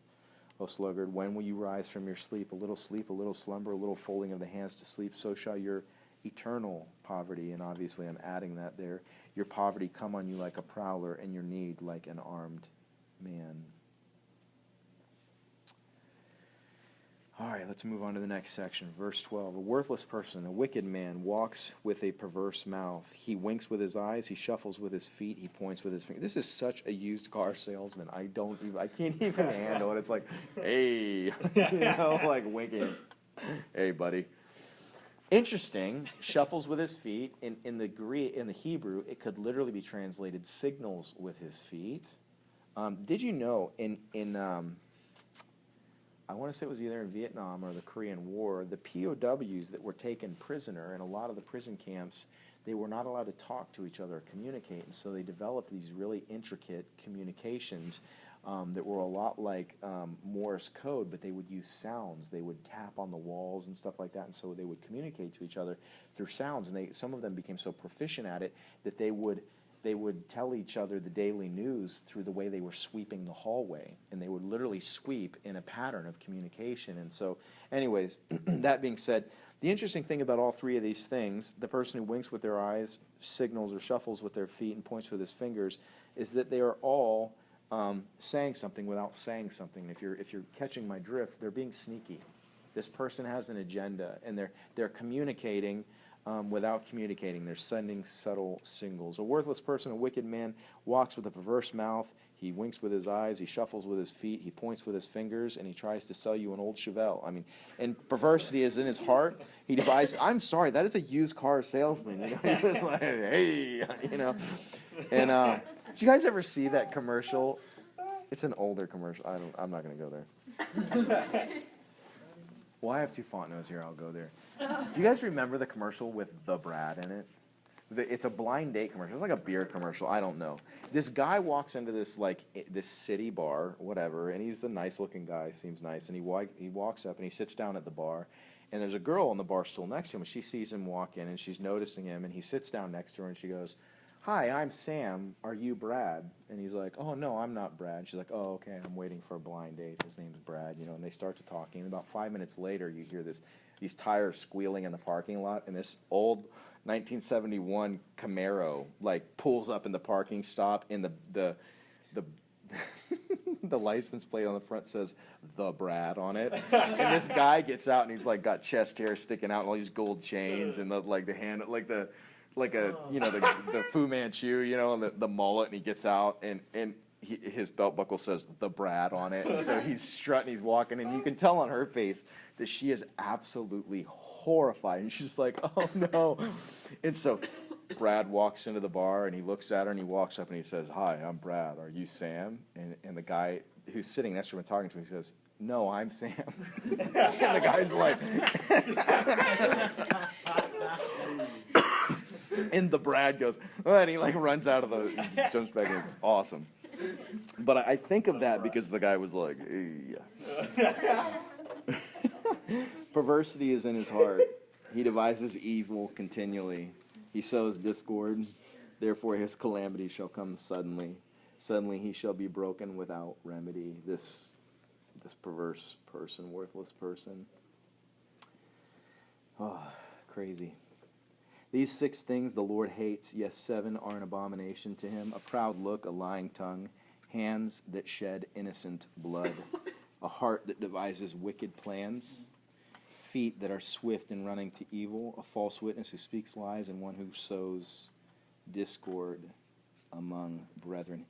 O sluggard? When will you rise from your sleep? A little slumber, a little folding of the hands to sleep. So shall your eternal poverty," and obviously I'm adding that there, "your poverty come on you like a prowler, and your need like an armed man." All right, let's move on to the next section. Verse 12. A worthless person, a wicked man, walks with a perverse mouth. He winks with his eyes, he shuffles with his feet, he points with his finger. This is such a used car salesman. I can't even handle it. It's like, hey, like winking. Hey, buddy. Interesting, shuffles with his feet. In the Hebrew, it could literally be translated signals with his feet. Did you know I want to say it was either in Vietnam or the Korean War, the POWs that were taken prisoner in a lot of the prison camps, they were not allowed to talk to each other or communicate, and so they developed these really intricate communications that were a lot like Morse code, but they would use sounds. They would tap on the walls and stuff like that, and so they would communicate to each other through sounds, and some of them became so proficient at it that they would tell each other the daily news through the way they were sweeping the hallway, and they would literally sweep in a pattern of communication. And so, anyways, that being said, the interesting thing about all three of these things, the person who winks with their eyes, signals or shuffles with their feet, and points with his fingers, is that they are all saying something without saying something. If you're catching my drift, they're being sneaky. This person has an agenda, and they're communicating without communicating. They're sending subtle signals. A worthless person, a wicked man, walks with a perverse mouth. He winks with his eyes. He shuffles with his feet. He points with his fingers, and he tries to sell you an old Chevelle. I mean, and perversity is in his heart. He devises, I'm sorry, that is a used car salesman. He's just like, hey, And did you guys ever see that commercial? It's an older commercial. I'm not going to go there. Well, I have two font notes here. I'll go there. Do you guys remember the commercial with the Brad in it? It's a blind date commercial. It's like a beer commercial. I don't know. This guy walks into this this city bar, whatever, and he's a nice-looking guy. Seems nice. And he walks up and he sits down at the bar. And there's a girl on the bar stool next to him. And she sees him walk in and she's noticing him. And he sits down next to her and she goes, "Hi, I'm Sam. Are you Brad?" And he's like, "Oh, no, I'm not Brad." She's like, "Oh, okay, I'm waiting for a blind date. His name's Brad," and they start to talking. And about 5 minutes later, you hear these tires squealing in the parking lot, and this old 1971 Camaro pulls up in the parking stop, and the the license plate on the front says "The Brad" on it. And this guy gets out, and he's got chest hair sticking out, and all these gold chains, and the hand the Fu Manchu, and the mullet, and he gets out, and his belt buckle says "The Brad" on it. And so he's strutting, he's walking, and you can tell on her face that she is absolutely horrified. And she's like, "Oh no!" And so Brad walks into the bar, and he looks at her, and he walks up, and he says, "Hi, I'm Brad. Are you Sam?" And the guy who's sitting next to him and talking to him, he says, "No, I'm Sam." And the guy's like. And the Brad goes, "Oh," and he runs out of jumps back in. It's awesome. But I think of that because the guy was like, hey. Perversity is in his heart. He devises evil continually. He sows discord. Therefore his calamity shall come suddenly. Suddenly he shall be broken without remedy. This perverse person, worthless person. Oh, crazy. These 6 things the Lord hates, yes, 7 are an abomination to him: a proud look, a lying tongue, hands that shed innocent blood, a heart that devises wicked plans, feet that are swift in running to evil, a false witness who speaks lies, and one who sows discord among brethren.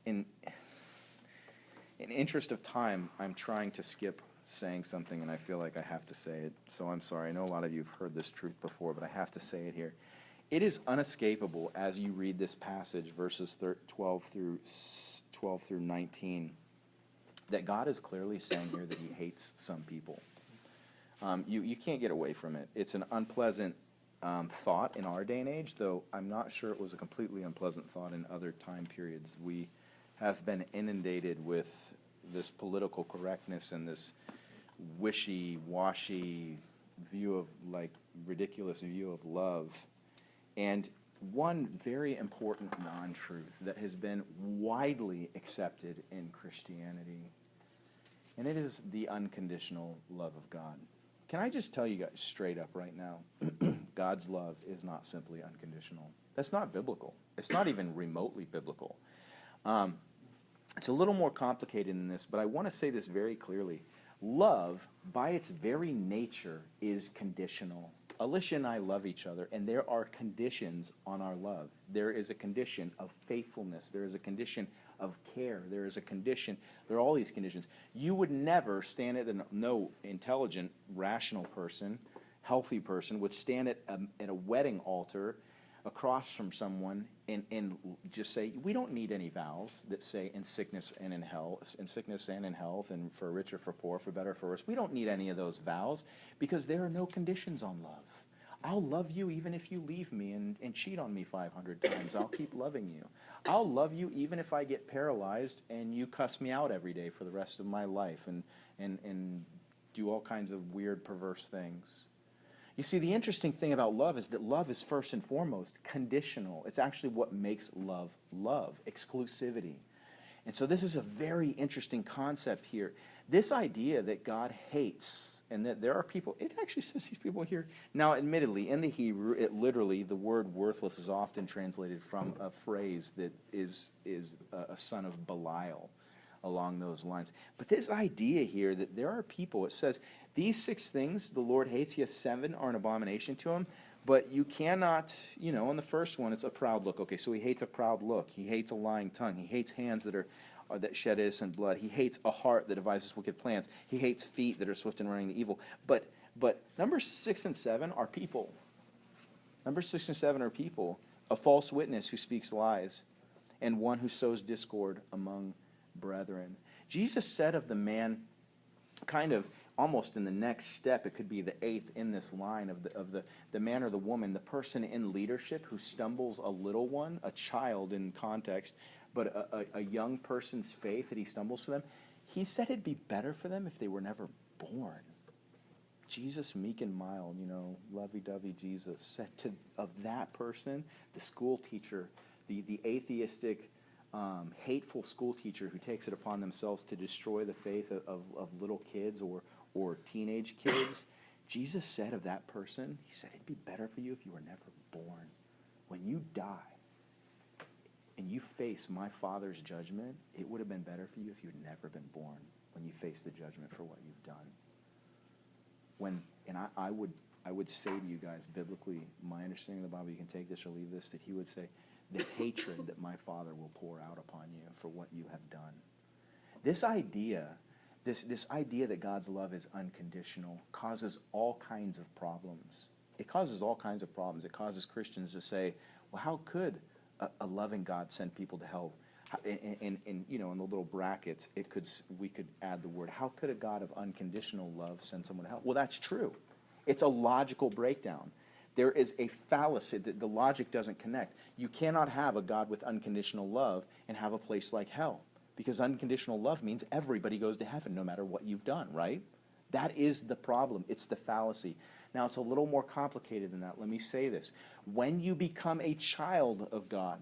In interest of time, I'm trying to skip saying something, and I feel like I have to say it, so I'm sorry. I know a lot of you have heard this truth before, but I have to say it here. It is unescapable as you read this passage, verses 12 through 19, that God is clearly saying here that he hates some people. You can't get away from it. It's an unpleasant thought in our day and age, though I'm not sure it was a completely unpleasant thought in other time periods. We have been inundated with this political correctness and this wishy-washy view of ridiculous view of love. And one very important non-truth that has been widely accepted in Christianity, and it is the unconditional love of God. Can I just tell you guys straight up right now, God's love is not simply unconditional. That's not biblical. It's not even remotely biblical. It's a little more complicated than this, but I want to say this very clearly. Love, by its very nature, is conditional. Alicia and I love each other, and there are conditions on our love. There is a condition of faithfulness. There is a condition of care. There is a condition. There are all these conditions. You would never stand at no intelligent, rational person, healthy person would stand at a wedding altar across from someone and just say, we don't need any vows that say in sickness and in health, and for rich or for poor, for better or for worse. We don't need any of those vows because there are no conditions on love. I'll love you even if you leave me and cheat on me 500 times. I'll keep loving you. I'll love you even if I get paralyzed and you cuss me out every day for the rest of my life and do all kinds of weird, perverse things. You see, the interesting thing about love is that love is first and foremost conditional. It's actually what makes love love, exclusivity. And so this is a very interesting concept here. This idea that God hates and that there are people, it actually says these people here. Now, admittedly, in the Hebrew, it literally, the word worthless is often translated from a phrase that is a son of Belial, along those lines. But this idea here that there are people, it says, these 6 things the Lord hates, yes, 7 are an abomination to him, but you cannot, on the first one, it's a proud look. Okay, so he hates a proud look. He hates a lying tongue. He hates hands that shed innocent blood. He hates a heart that devises wicked plans. He hates feet that are swift in running to evil. But number 6 and 7 are people. Number 6 and 7 are people. A false witness who speaks lies, and one who sows discord among brethren. Jesus said of the man, kind of almost in the next step, it could be the 8th in this line of the man or the woman, the person in leadership who stumbles a little one, a child in context, but a young person's faith that he stumbles for them. He said it'd be better for them if they were never born. Jesus, meek and mild, lovey-dovey Jesus, said of that person, the school teacher, the atheistic, hateful school teacher who takes it upon themselves to destroy the faith of little kids or teenage kids, Jesus said of that person, he said, it'd be better for you if you were never born. When you die and you face my Father's judgment, it would have been better for you if you'd never been born when you face the judgment for what you've done. I would say to you guys, biblically, my understanding of the Bible, you can take this or leave this, that he would say, the hatred that my Father will pour out upon you for what you have done. This idea that God's love is unconditional causes all kinds of problems. It causes all kinds of problems. It causes Christians to say, well, how could a loving God send people to hell? In the little brackets, we could add the word, how could a God of unconditional love send someone to hell? Well, that's true. It's a logical breakdown. There is a fallacy that the logic doesn't connect. You cannot have a God with unconditional love and have a place like hell, because unconditional love means everybody goes to heaven no matter what you've done, right? That is the problem. It's the fallacy. Now, it's a little more complicated than that. Let me say this. When you become a child of God,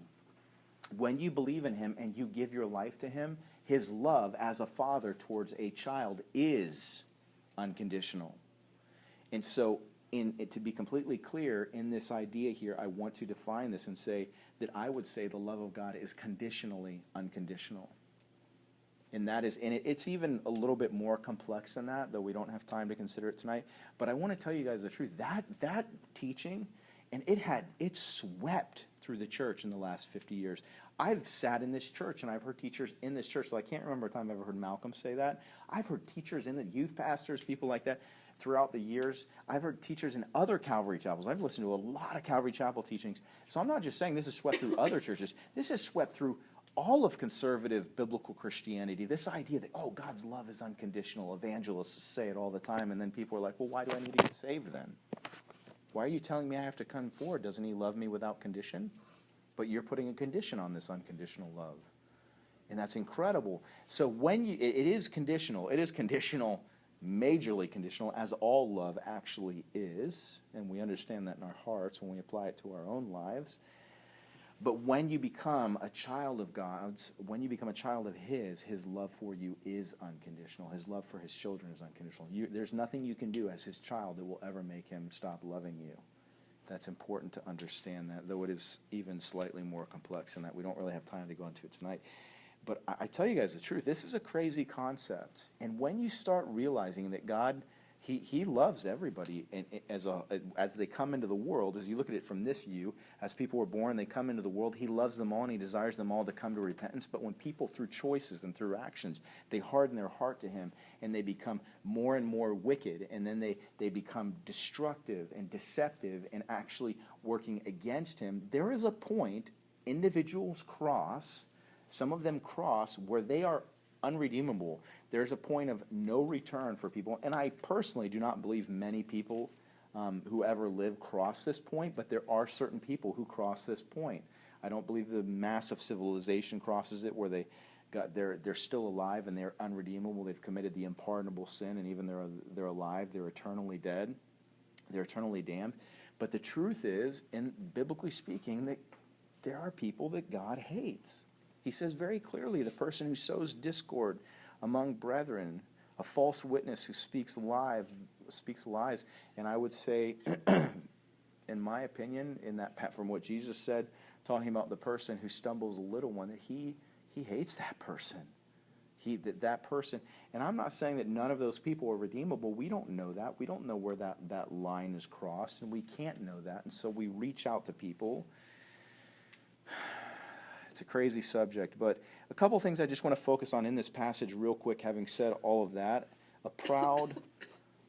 when you believe in him and you give your life to him, his love as a father towards a child is unconditional. And so, to be completely clear in this idea here, I want to define this and say that I would say the love of God is conditionally unconditional. And it's even a little bit more complex than that, though we don't have time to consider it tonight. But I want to tell you guys the truth. That teaching, and it swept through the church in the last 50 years. I've sat in this church, and I've heard teachers in this church, so I can't remember a time I've ever heard Malcolm say that. I've heard teachers in the youth pastors, people like that, throughout the years. I've heard teachers in other Calvary chapels. I've listened to a lot of Calvary Chapel teachings. So I'm not just saying this is swept through other churches. This is swept through all of conservative biblical Christianity. This idea that, God's love is unconditional. Evangelists say it all the time, and then people are like, well, why do I need to get saved then? Why are you telling me I have to come forward? Doesn't he love me without condition? But you're putting a condition on this unconditional love. And that's incredible. So it is conditional. It is conditional, majorly conditional, as all love actually is. And we understand that in our hearts when we apply it to our own lives. But when you become a child of God's, when you become a child of his love for you is unconditional. His love for his children is unconditional. There's nothing you can do as his child that will ever make him stop loving you. That's important to understand that, though it is even slightly more complex than that. We don't really have time to go into it tonight. But I tell you guys the truth, this is a crazy concept. And when you start realizing that God, He loves everybody, and as they come into the world, as you look at it from this view, as people were born, they come into the world, He loves them all, and He desires them all to come to repentance. But when people, through choices and through actions, they harden their heart to Him, and they become more and more wicked, and then they become destructive and deceptive and actually working against Him, there is a point individuals cross, some of them cross, where they are unredeemable. There's a point of no return for people. And I personally do not believe many people who ever live cross this point, but there are certain people who cross this point. I don't believe the mass of civilization crosses it, where they're still alive and they're unredeemable. They've committed the unpardonable sin, and even they're alive, they're eternally dead. They're eternally damned. But the truth is, and biblically speaking, that there are people that God hates. He says very clearly, the person who sows discord among brethren, a false witness who speaks lies. And I would say, in my opinion, from what Jesus said, talking about the person who stumbles a little one, that he hates that person. That person. And I'm not saying that none of those people are redeemable. We don't know that. We don't know where that line is crossed, and we can't know that. And so we reach out to people. It's a crazy subject, but a couple things I just want to focus on in this passage real quick, having said all of that. A proud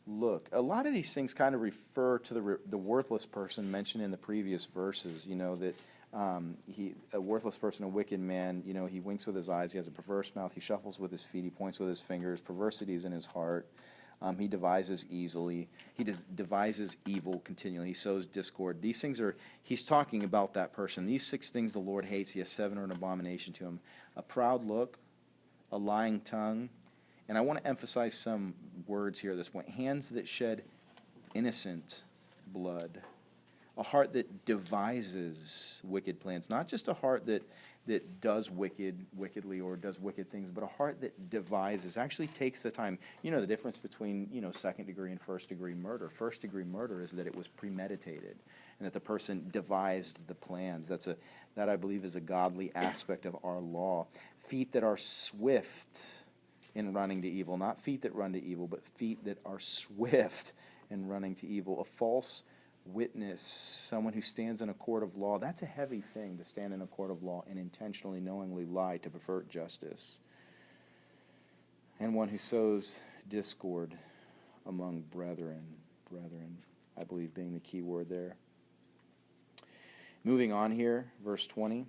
look. A lot of these things kind of refer to the worthless person mentioned in the previous verses, that a worthless person, a wicked man, he winks with his eyes, he has a perverse mouth, he shuffles with his feet, he points with his fingers, perversity is in his heart. He devises easily. He devises evil continually. He sows discord. These things he's talking about that person. These 6 things the Lord hates. Yes, 7 are an abomination to Him. A proud look, a lying tongue, and I want to emphasize some words here at this point. Hands that shed innocent blood. A heart that devises wicked plans. Not just a heart that does wickedly or does wicked things, but a heart that devises, actually takes the time. The difference between, second degree and first degree murder. First degree murder is that it was premeditated and that the person devised the plans. That I believe is a godly aspect of our law. Feet that are swift in running to evil. Not feet that run to evil, but feet that are swift in running to evil. A false witness, someone who stands in a court of law. That's a heavy thing, to stand in a court of law and intentionally, knowingly lie to pervert justice. And one who sows discord among brethren, I believe being the key word there. Moving on here, verse 20.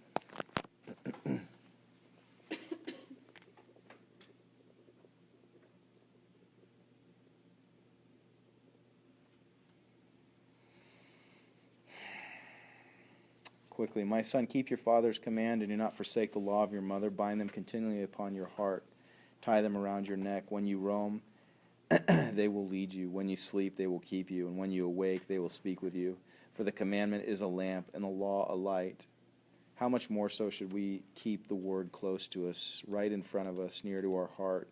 Quickly, my son, keep your father's command and do not forsake the law of your mother. Bind them continually upon your heart. Tie them around your neck. When you roam, they will lead you. When you sleep, they will keep you. And when you awake, they will speak with you. For the commandment is a lamp and the law a light. How much more so should we keep the word close to us, right in front of us, near to our heart?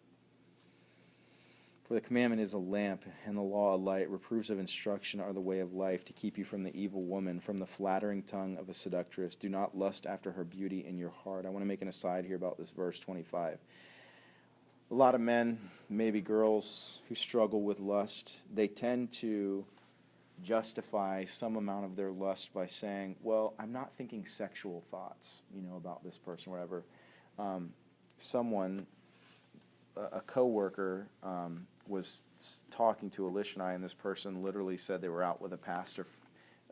For the commandment is a lamp, and the law a light. Reproofs of instruction are the way of life, to keep you from the evil woman, from the flattering tongue of a seductress. Do not lust after her beauty in your heart. I want to make an aside here about this verse 25. A lot of men, maybe girls, who struggle with lust, they tend to justify some amount of their lust by saying, well, I'm not thinking sexual thoughts, about this person, whatever. A coworker, was talking to Alicia and I, and this person literally said they were out with a pastor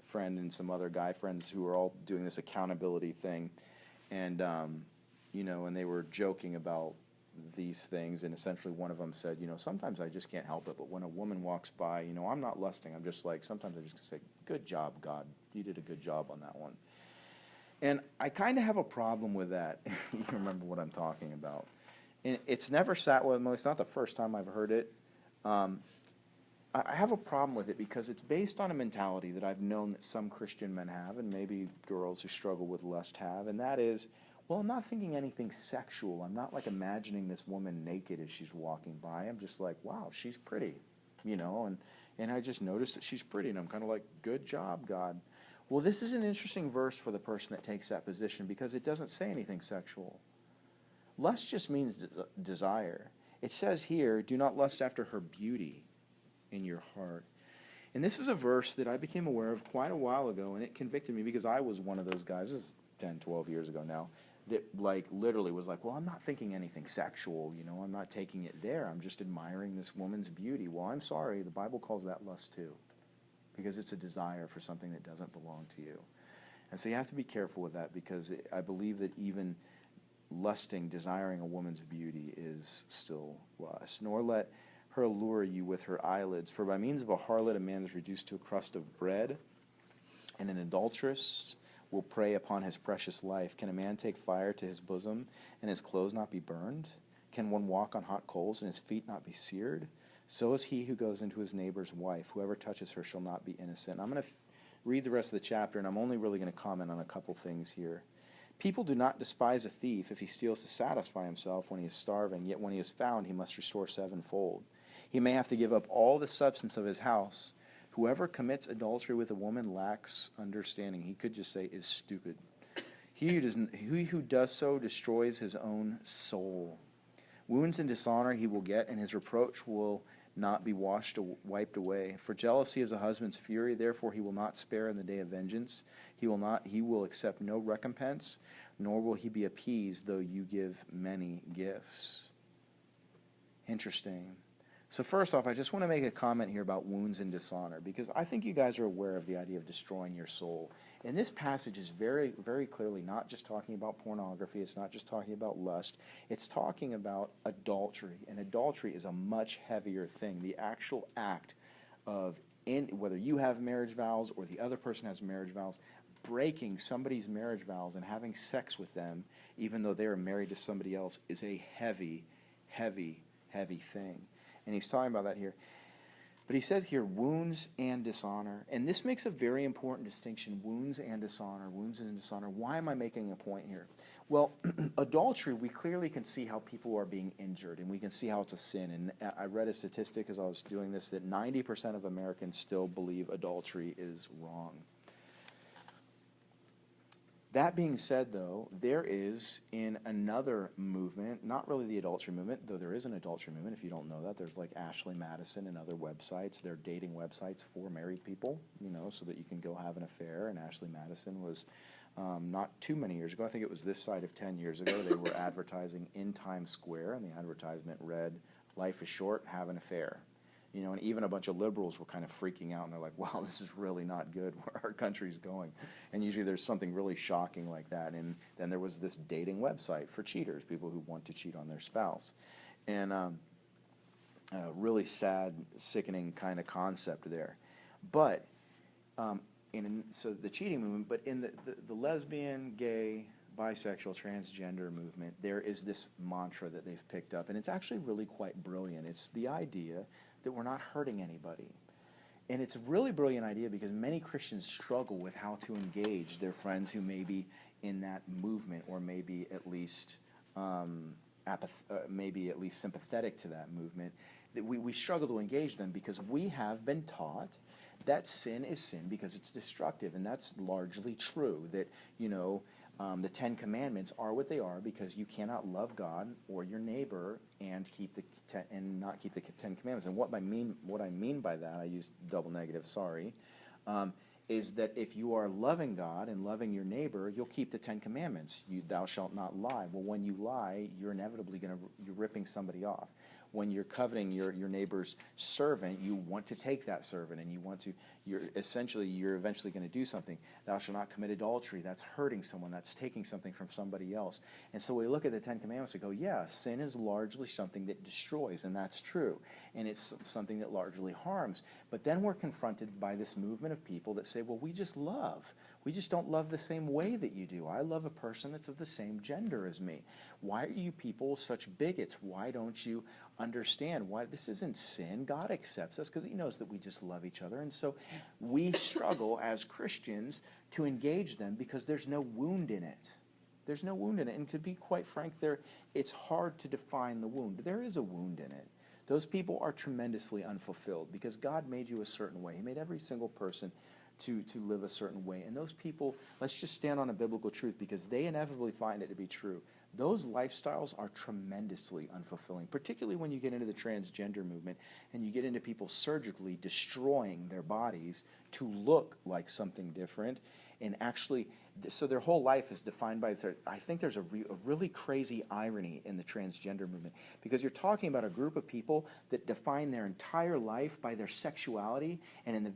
friend and some other guy friends who were all doing this accountability thing, and and they were joking about these things, and essentially one of them said, sometimes I just can't help it, but when a woman walks by, I'm not lusting, I'm just like, sometimes I just say, good job, God, you did a good job on that one. And I kind of have a problem with that. You remember what I'm talking about. And it's never sat with me. It's not the first time I've heard it. I have a problem with it because it's based on a mentality that I've known that some Christian men have, and maybe girls who struggle with lust have, and that is, well, I'm not thinking anything sexual. I'm not like imagining this woman naked as she's walking by. I'm just like, wow, she's pretty, and I just noticed that she's pretty, and I'm kind of like, good job, God. Well, this is an interesting verse for the person that takes that position because it doesn't say anything sexual. Lust just means desire. It says here, do not lust after her beauty in your heart. And this is a verse that I became aware of quite a while ago, and it convicted me because I was one of those guys, this is 10, 12 years ago now, that like literally was like, well, I'm not thinking anything sexual, you know, I'm not taking it there. I'm just admiring this woman's beauty. Well, I'm sorry, the Bible calls that lust too, because it's a desire for something that doesn't belong to you. And so you have to be careful with that, because I believe that even lusting, desiring a woman's beauty is still lust. Nor let her allure you with her eyelids, for by means of a harlot a man is reduced to a crust of bread, and an adulteress will prey upon his precious life. Can a man take fire to his bosom and his clothes not be burned? Can one walk on hot coals and his feet not be seared? So is he who goes into his neighbor's wife. Whoever touches her shall not be innocent. I'm going to read the rest of the chapter, and I'm only really going to comment on a couple things here. People do not despise a thief if he steals to satisfy himself when he is starving, yet when he is found he must restore sevenfold. He may have to give up all the substance of his house. Whoever commits adultery with a woman lacks understanding. He could just say is stupid. He who does so destroys his own soul. Wounds and dishonor he will get, and his reproach will not be wiped away. For jealousy is a husband's fury, therefore he will not spare in the day of vengeance. He will accept no recompense, nor will he be appeased, though you give many gifts. Interesting. So first off, I just want to make a comment here about wounds and dishonor, because I think you guys are aware of the idea of destroying your soul. And this passage is very, very clearly not just talking about pornography. It's not just talking about lust. It's talking about adultery. And adultery is a much heavier thing. The actual act of, whether you have marriage vows or the other person has marriage vows, breaking somebody's marriage vows and having sex with them, even though they are married to somebody else, is a heavy, heavy, heavy thing. And he's talking about that here. But he says here, wounds and dishonor. And this makes a very important distinction, wounds and dishonor, wounds and dishonor. Why am I making a point here? Well, adultery, we clearly can see how people are being injured, and we can see how it's a sin. And I read a statistic as I was doing this that 90% of Americans still believe adultery is wrong. That being said, though, there is in another movement, not really the adultery movement, though there is an adultery movement, if you don't know that, there's like Ashley Madison and other websites. They're dating websites for married people, you know, so that you can go have an affair. And Ashley Madison was not too many years ago, I think it was this side of 10 years ago, they were advertising in Times Square, and the advertisement read, "Life is short, have an affair." You know, and even a bunch of liberals were kind of freaking out, and they're like, wow, this is really not good where our country's going. And usually there's something really shocking like that. And then there was this dating website for cheaters, people who want to cheat on their spouse. And really sad, sickening kind of concept there. But, so the cheating movement, but in the lesbian, gay, bisexual, transgender movement, there is this mantra that they've picked up, and it's actually really quite brilliant. It's the idea that we're not hurting anybody. And it's a really brilliant idea because many Christians struggle with how to engage their friends who may be in that movement, or maybe at least sympathetic to that movement. That we struggle to engage them because we have been taught that sin is sin because it's destructive, and that's largely true. That, you know, the Ten Commandments are what they are because you cannot love God or your neighbor and not keep the Ten Commandments. And what I mean by that, I use double negative, sorry, is that if you are loving God and loving your neighbor, you'll keep the Ten Commandments. Thou shalt not lie. Well, when you lie, you're inevitably you're ripping somebody off. When you're coveting your neighbor's servant, you want to take that servant, and you're eventually going to do something. Thou shalt not commit adultery. That's hurting someone. That's taking something from somebody else. And so we look at the Ten Commandments and go, yeah, sin is largely something that destroys, and that's true. And it's something that largely harms. But then we're confronted by this movement of people that say, well, we just love. We just don't love the same way that you do. I love a person that's of the same gender as me. Why are you people such bigots? Why don't you understand why this isn't sin? God accepts us because he knows that we just love each other. And so we struggle as Christians to engage them because there's no wound in it. There's no wound in it. And to be quite frank, it's hard to define the wound. There is a wound in it. Those people are tremendously unfulfilled because God made you a certain way. He made every single person to live a certain way. And those people, let's just stand on a biblical truth because they inevitably find it to be true. those lifestyles are tremendously unfulfilling, particularly when you get into the transgender movement and you get into people surgically destroying their bodies to look like something different. And actually, so their whole life is defined by, I think there's a really crazy irony in the transgender movement, because you're talking about a group of people that define their entire life by their sexuality, and in the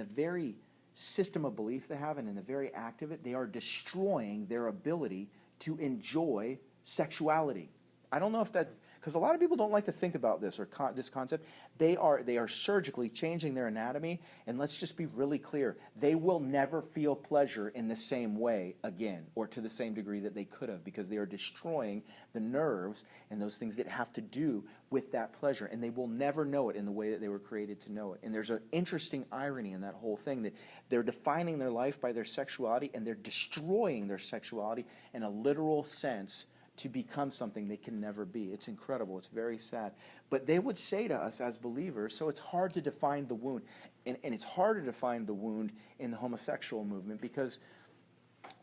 very system of belief they have and in the very act of it, they are destroying their ability to enjoy sexuality. I don't know if that, because a lot of people don't like to think about this or this concept. They are surgically changing their anatomy, and let's just be really clear. They will never feel pleasure in the same way again, or to the same degree that they could have, because they are destroying the nerves and those things that have to do with that pleasure, and they will never know it in the way that they were created to know it. And there's an interesting irony in that whole thing, that they're defining their life by their sexuality, and they're destroying their sexuality in a literal sense to become something they can never be. It's incredible. It's very sad. But they would say to us as believers, so it's hard to define the wound. And it's hard to define the wound in the homosexual movement, because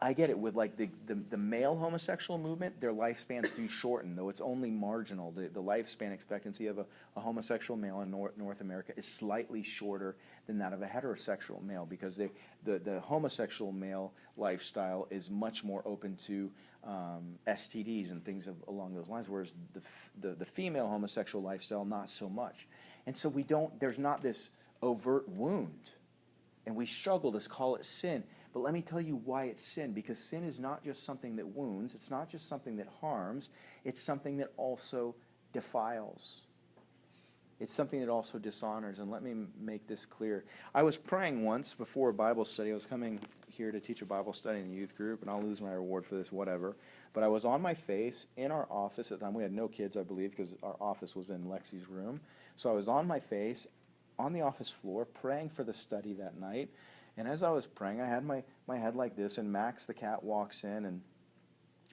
I get it with like the male homosexual movement, their lifespans do shorten, though it's only marginal. The lifespan expectancy of a homosexual male in North America is slightly shorter than that of a heterosexual male, because the homosexual male lifestyle is much more open to STDs and things along those lines, whereas the female homosexual lifestyle, not so much. And so there's not this overt wound, and we struggle to call it sin. But let me tell you why it's sin, because sin is not just something that wounds, it's not just something that harms, it's something that also defiles. It's something that also dishonors, and let me make this clear. I was praying once before a Bible study. I was coming here to teach a Bible study in the youth group, and I'll lose my reward for this, whatever. But I was on my face in our office at the time. We had no kids, I believe, because our office was in Lexi's room. So I was on my face on the office floor praying for the study that night. And as I was praying, I had my head like this, and Max the cat walks in, and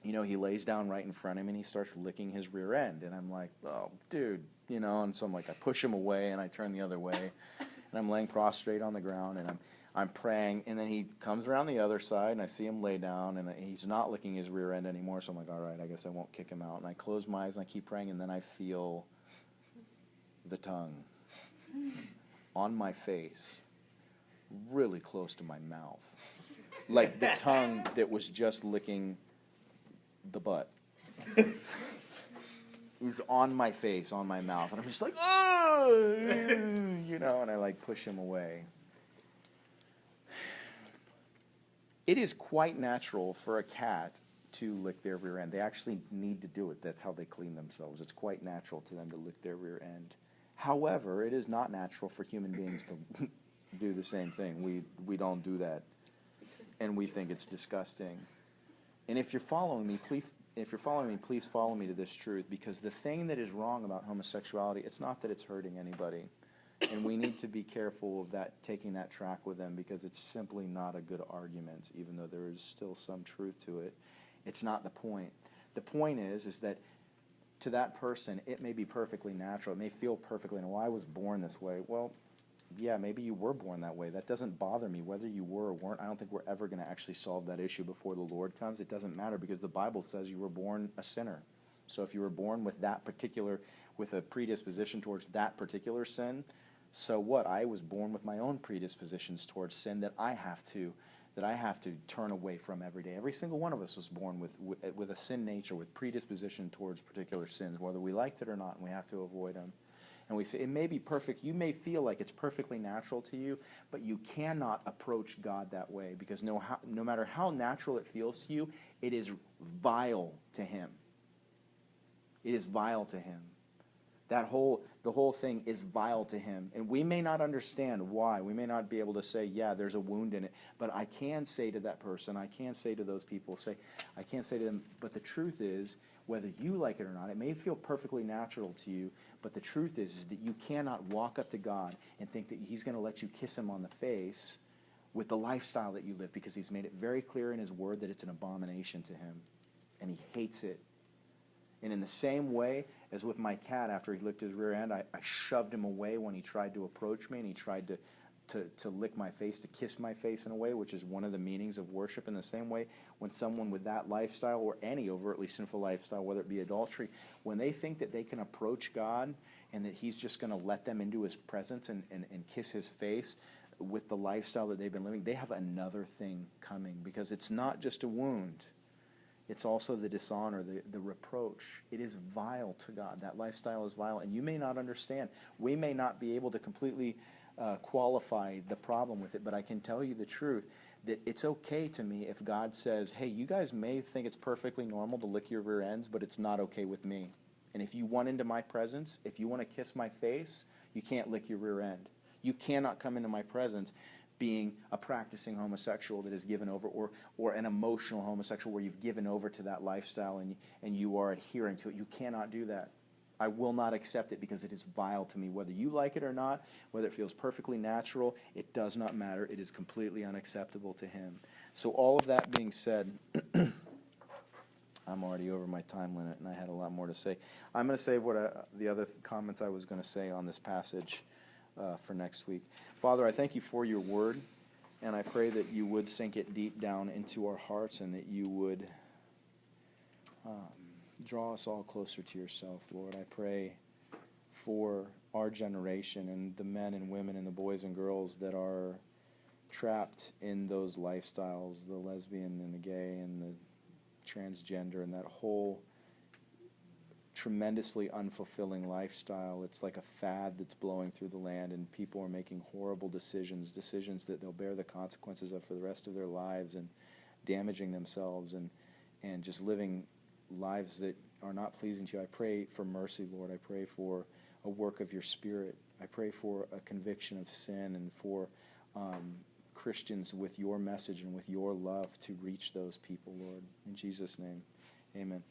he lays down right in front of me, and he starts licking his rear end. And I'm like, oh, dude, and so I'm like, I push him away, and I turn the other way, and I'm laying prostrate on the ground, and I'm praying, and then he comes around the other side, and I see him lay down, and he's not licking his rear end anymore, so I'm like, all right, I guess I won't kick him out. And I close my eyes, and I keep praying, and then I feel the tongue on my face, really close to my mouth, like the tongue that was just licking the butt. It was on my face, on my mouth, and I'm just like, oh, and I like push him away. It is quite natural for a cat to lick their rear end. They actually need to do it. That's how they clean themselves. It's quite natural to them to lick their rear end. However, it is not natural for human beings to do the same thing. We don't do that, and we think it's disgusting. And if you're following me, please follow me to this truth, because the thing that is wrong about homosexuality, it's not that it's hurting anybody, and we need to be careful of that, taking that track with them, because it's simply not a good argument, even though there is still some truth to it. It's not the point. The point is that to that person, it may be perfectly natural. It may feel perfectly, well, I was born this way. Well, yeah, maybe you were born that way. That doesn't bother me, whether you were or weren't. I don't think we're ever going to actually solve that issue before the Lord comes. It doesn't matter, because the Bible says you were born a sinner. So if you were born with with a predisposition towards that particular sin, so what? I was born with my own predispositions towards sin that I have to turn away from every day. Every single one of us was born with a sin nature, with predisposition towards particular sins, whether we liked it or not, and we have to avoid them. And we say, it may be perfect, you may feel like it's perfectly natural to you, but you cannot approach God that way, because no matter how natural it feels to you, it is vile to Him. It is vile to Him. The whole thing is vile to Him. And we may not understand why. We may not be able to say, yeah, there's a wound in it. But I can say to that person, I can say to those people, I can't say to them, but the truth is, whether you like it or not, it may feel perfectly natural to you, but the truth is that you cannot walk up to God and think that He's going to let you kiss Him on the face with the lifestyle that you live, because He's made it very clear in His Word that it's an abomination to Him, and He hates it. And in the same way as with my cat, after he licked his rear end, I shoved him away when he tried to approach me, and he tried to to lick my face, to kiss my face in a way, which is one of the meanings of worship. In the same way, when someone with that lifestyle, or any overtly sinful lifestyle, whether it be adultery, when they think that they can approach God and that he's just going to let them into his presence and kiss his face with the lifestyle that they've been living, they have another thing coming, because it's not just a wound. It's also the dishonor, the reproach. It is vile to God. That lifestyle is vile, and you may not understand. We may not be able to completely qualify the problem with it, but I can tell you the truth, that it's okay to me if God says, hey, you guys may think it's perfectly normal to lick your rear ends, but it's not okay with me. And if you want into my presence, if you want to kiss my face, you can't lick your rear end. You cannot come into my presence being a practicing homosexual that is given over, or an emotional homosexual where you've given over to that lifestyle and you are adhering to it. You cannot do that. I will not accept it, because it is vile to me. Whether you like it or not, whether it feels perfectly natural, it does not matter. It is completely unacceptable to him. So all of that being said, I'm already over my time limit, and I had a lot more to say. I'm going to save the other comments I was going to say on this passage for next week. Father, I thank you for your word, and I pray that you would sink it deep down into our hearts, and that you would draw us all closer to yourself, Lord. I pray for our generation and the men and women and the boys and girls that are trapped in those lifestyles, the lesbian and the gay and the transgender and that whole tremendously unfulfilling lifestyle. It's like a fad that's blowing through the land, and people are making horrible decisions that they'll bear the consequences of for the rest of their lives, and damaging themselves and just living lives that are not pleasing to you. I pray for mercy, Lord. I pray for a work of your Spirit. I pray for a conviction of sin, and for Christians with your message and with your love to reach those people, Lord. In Jesus' name, amen.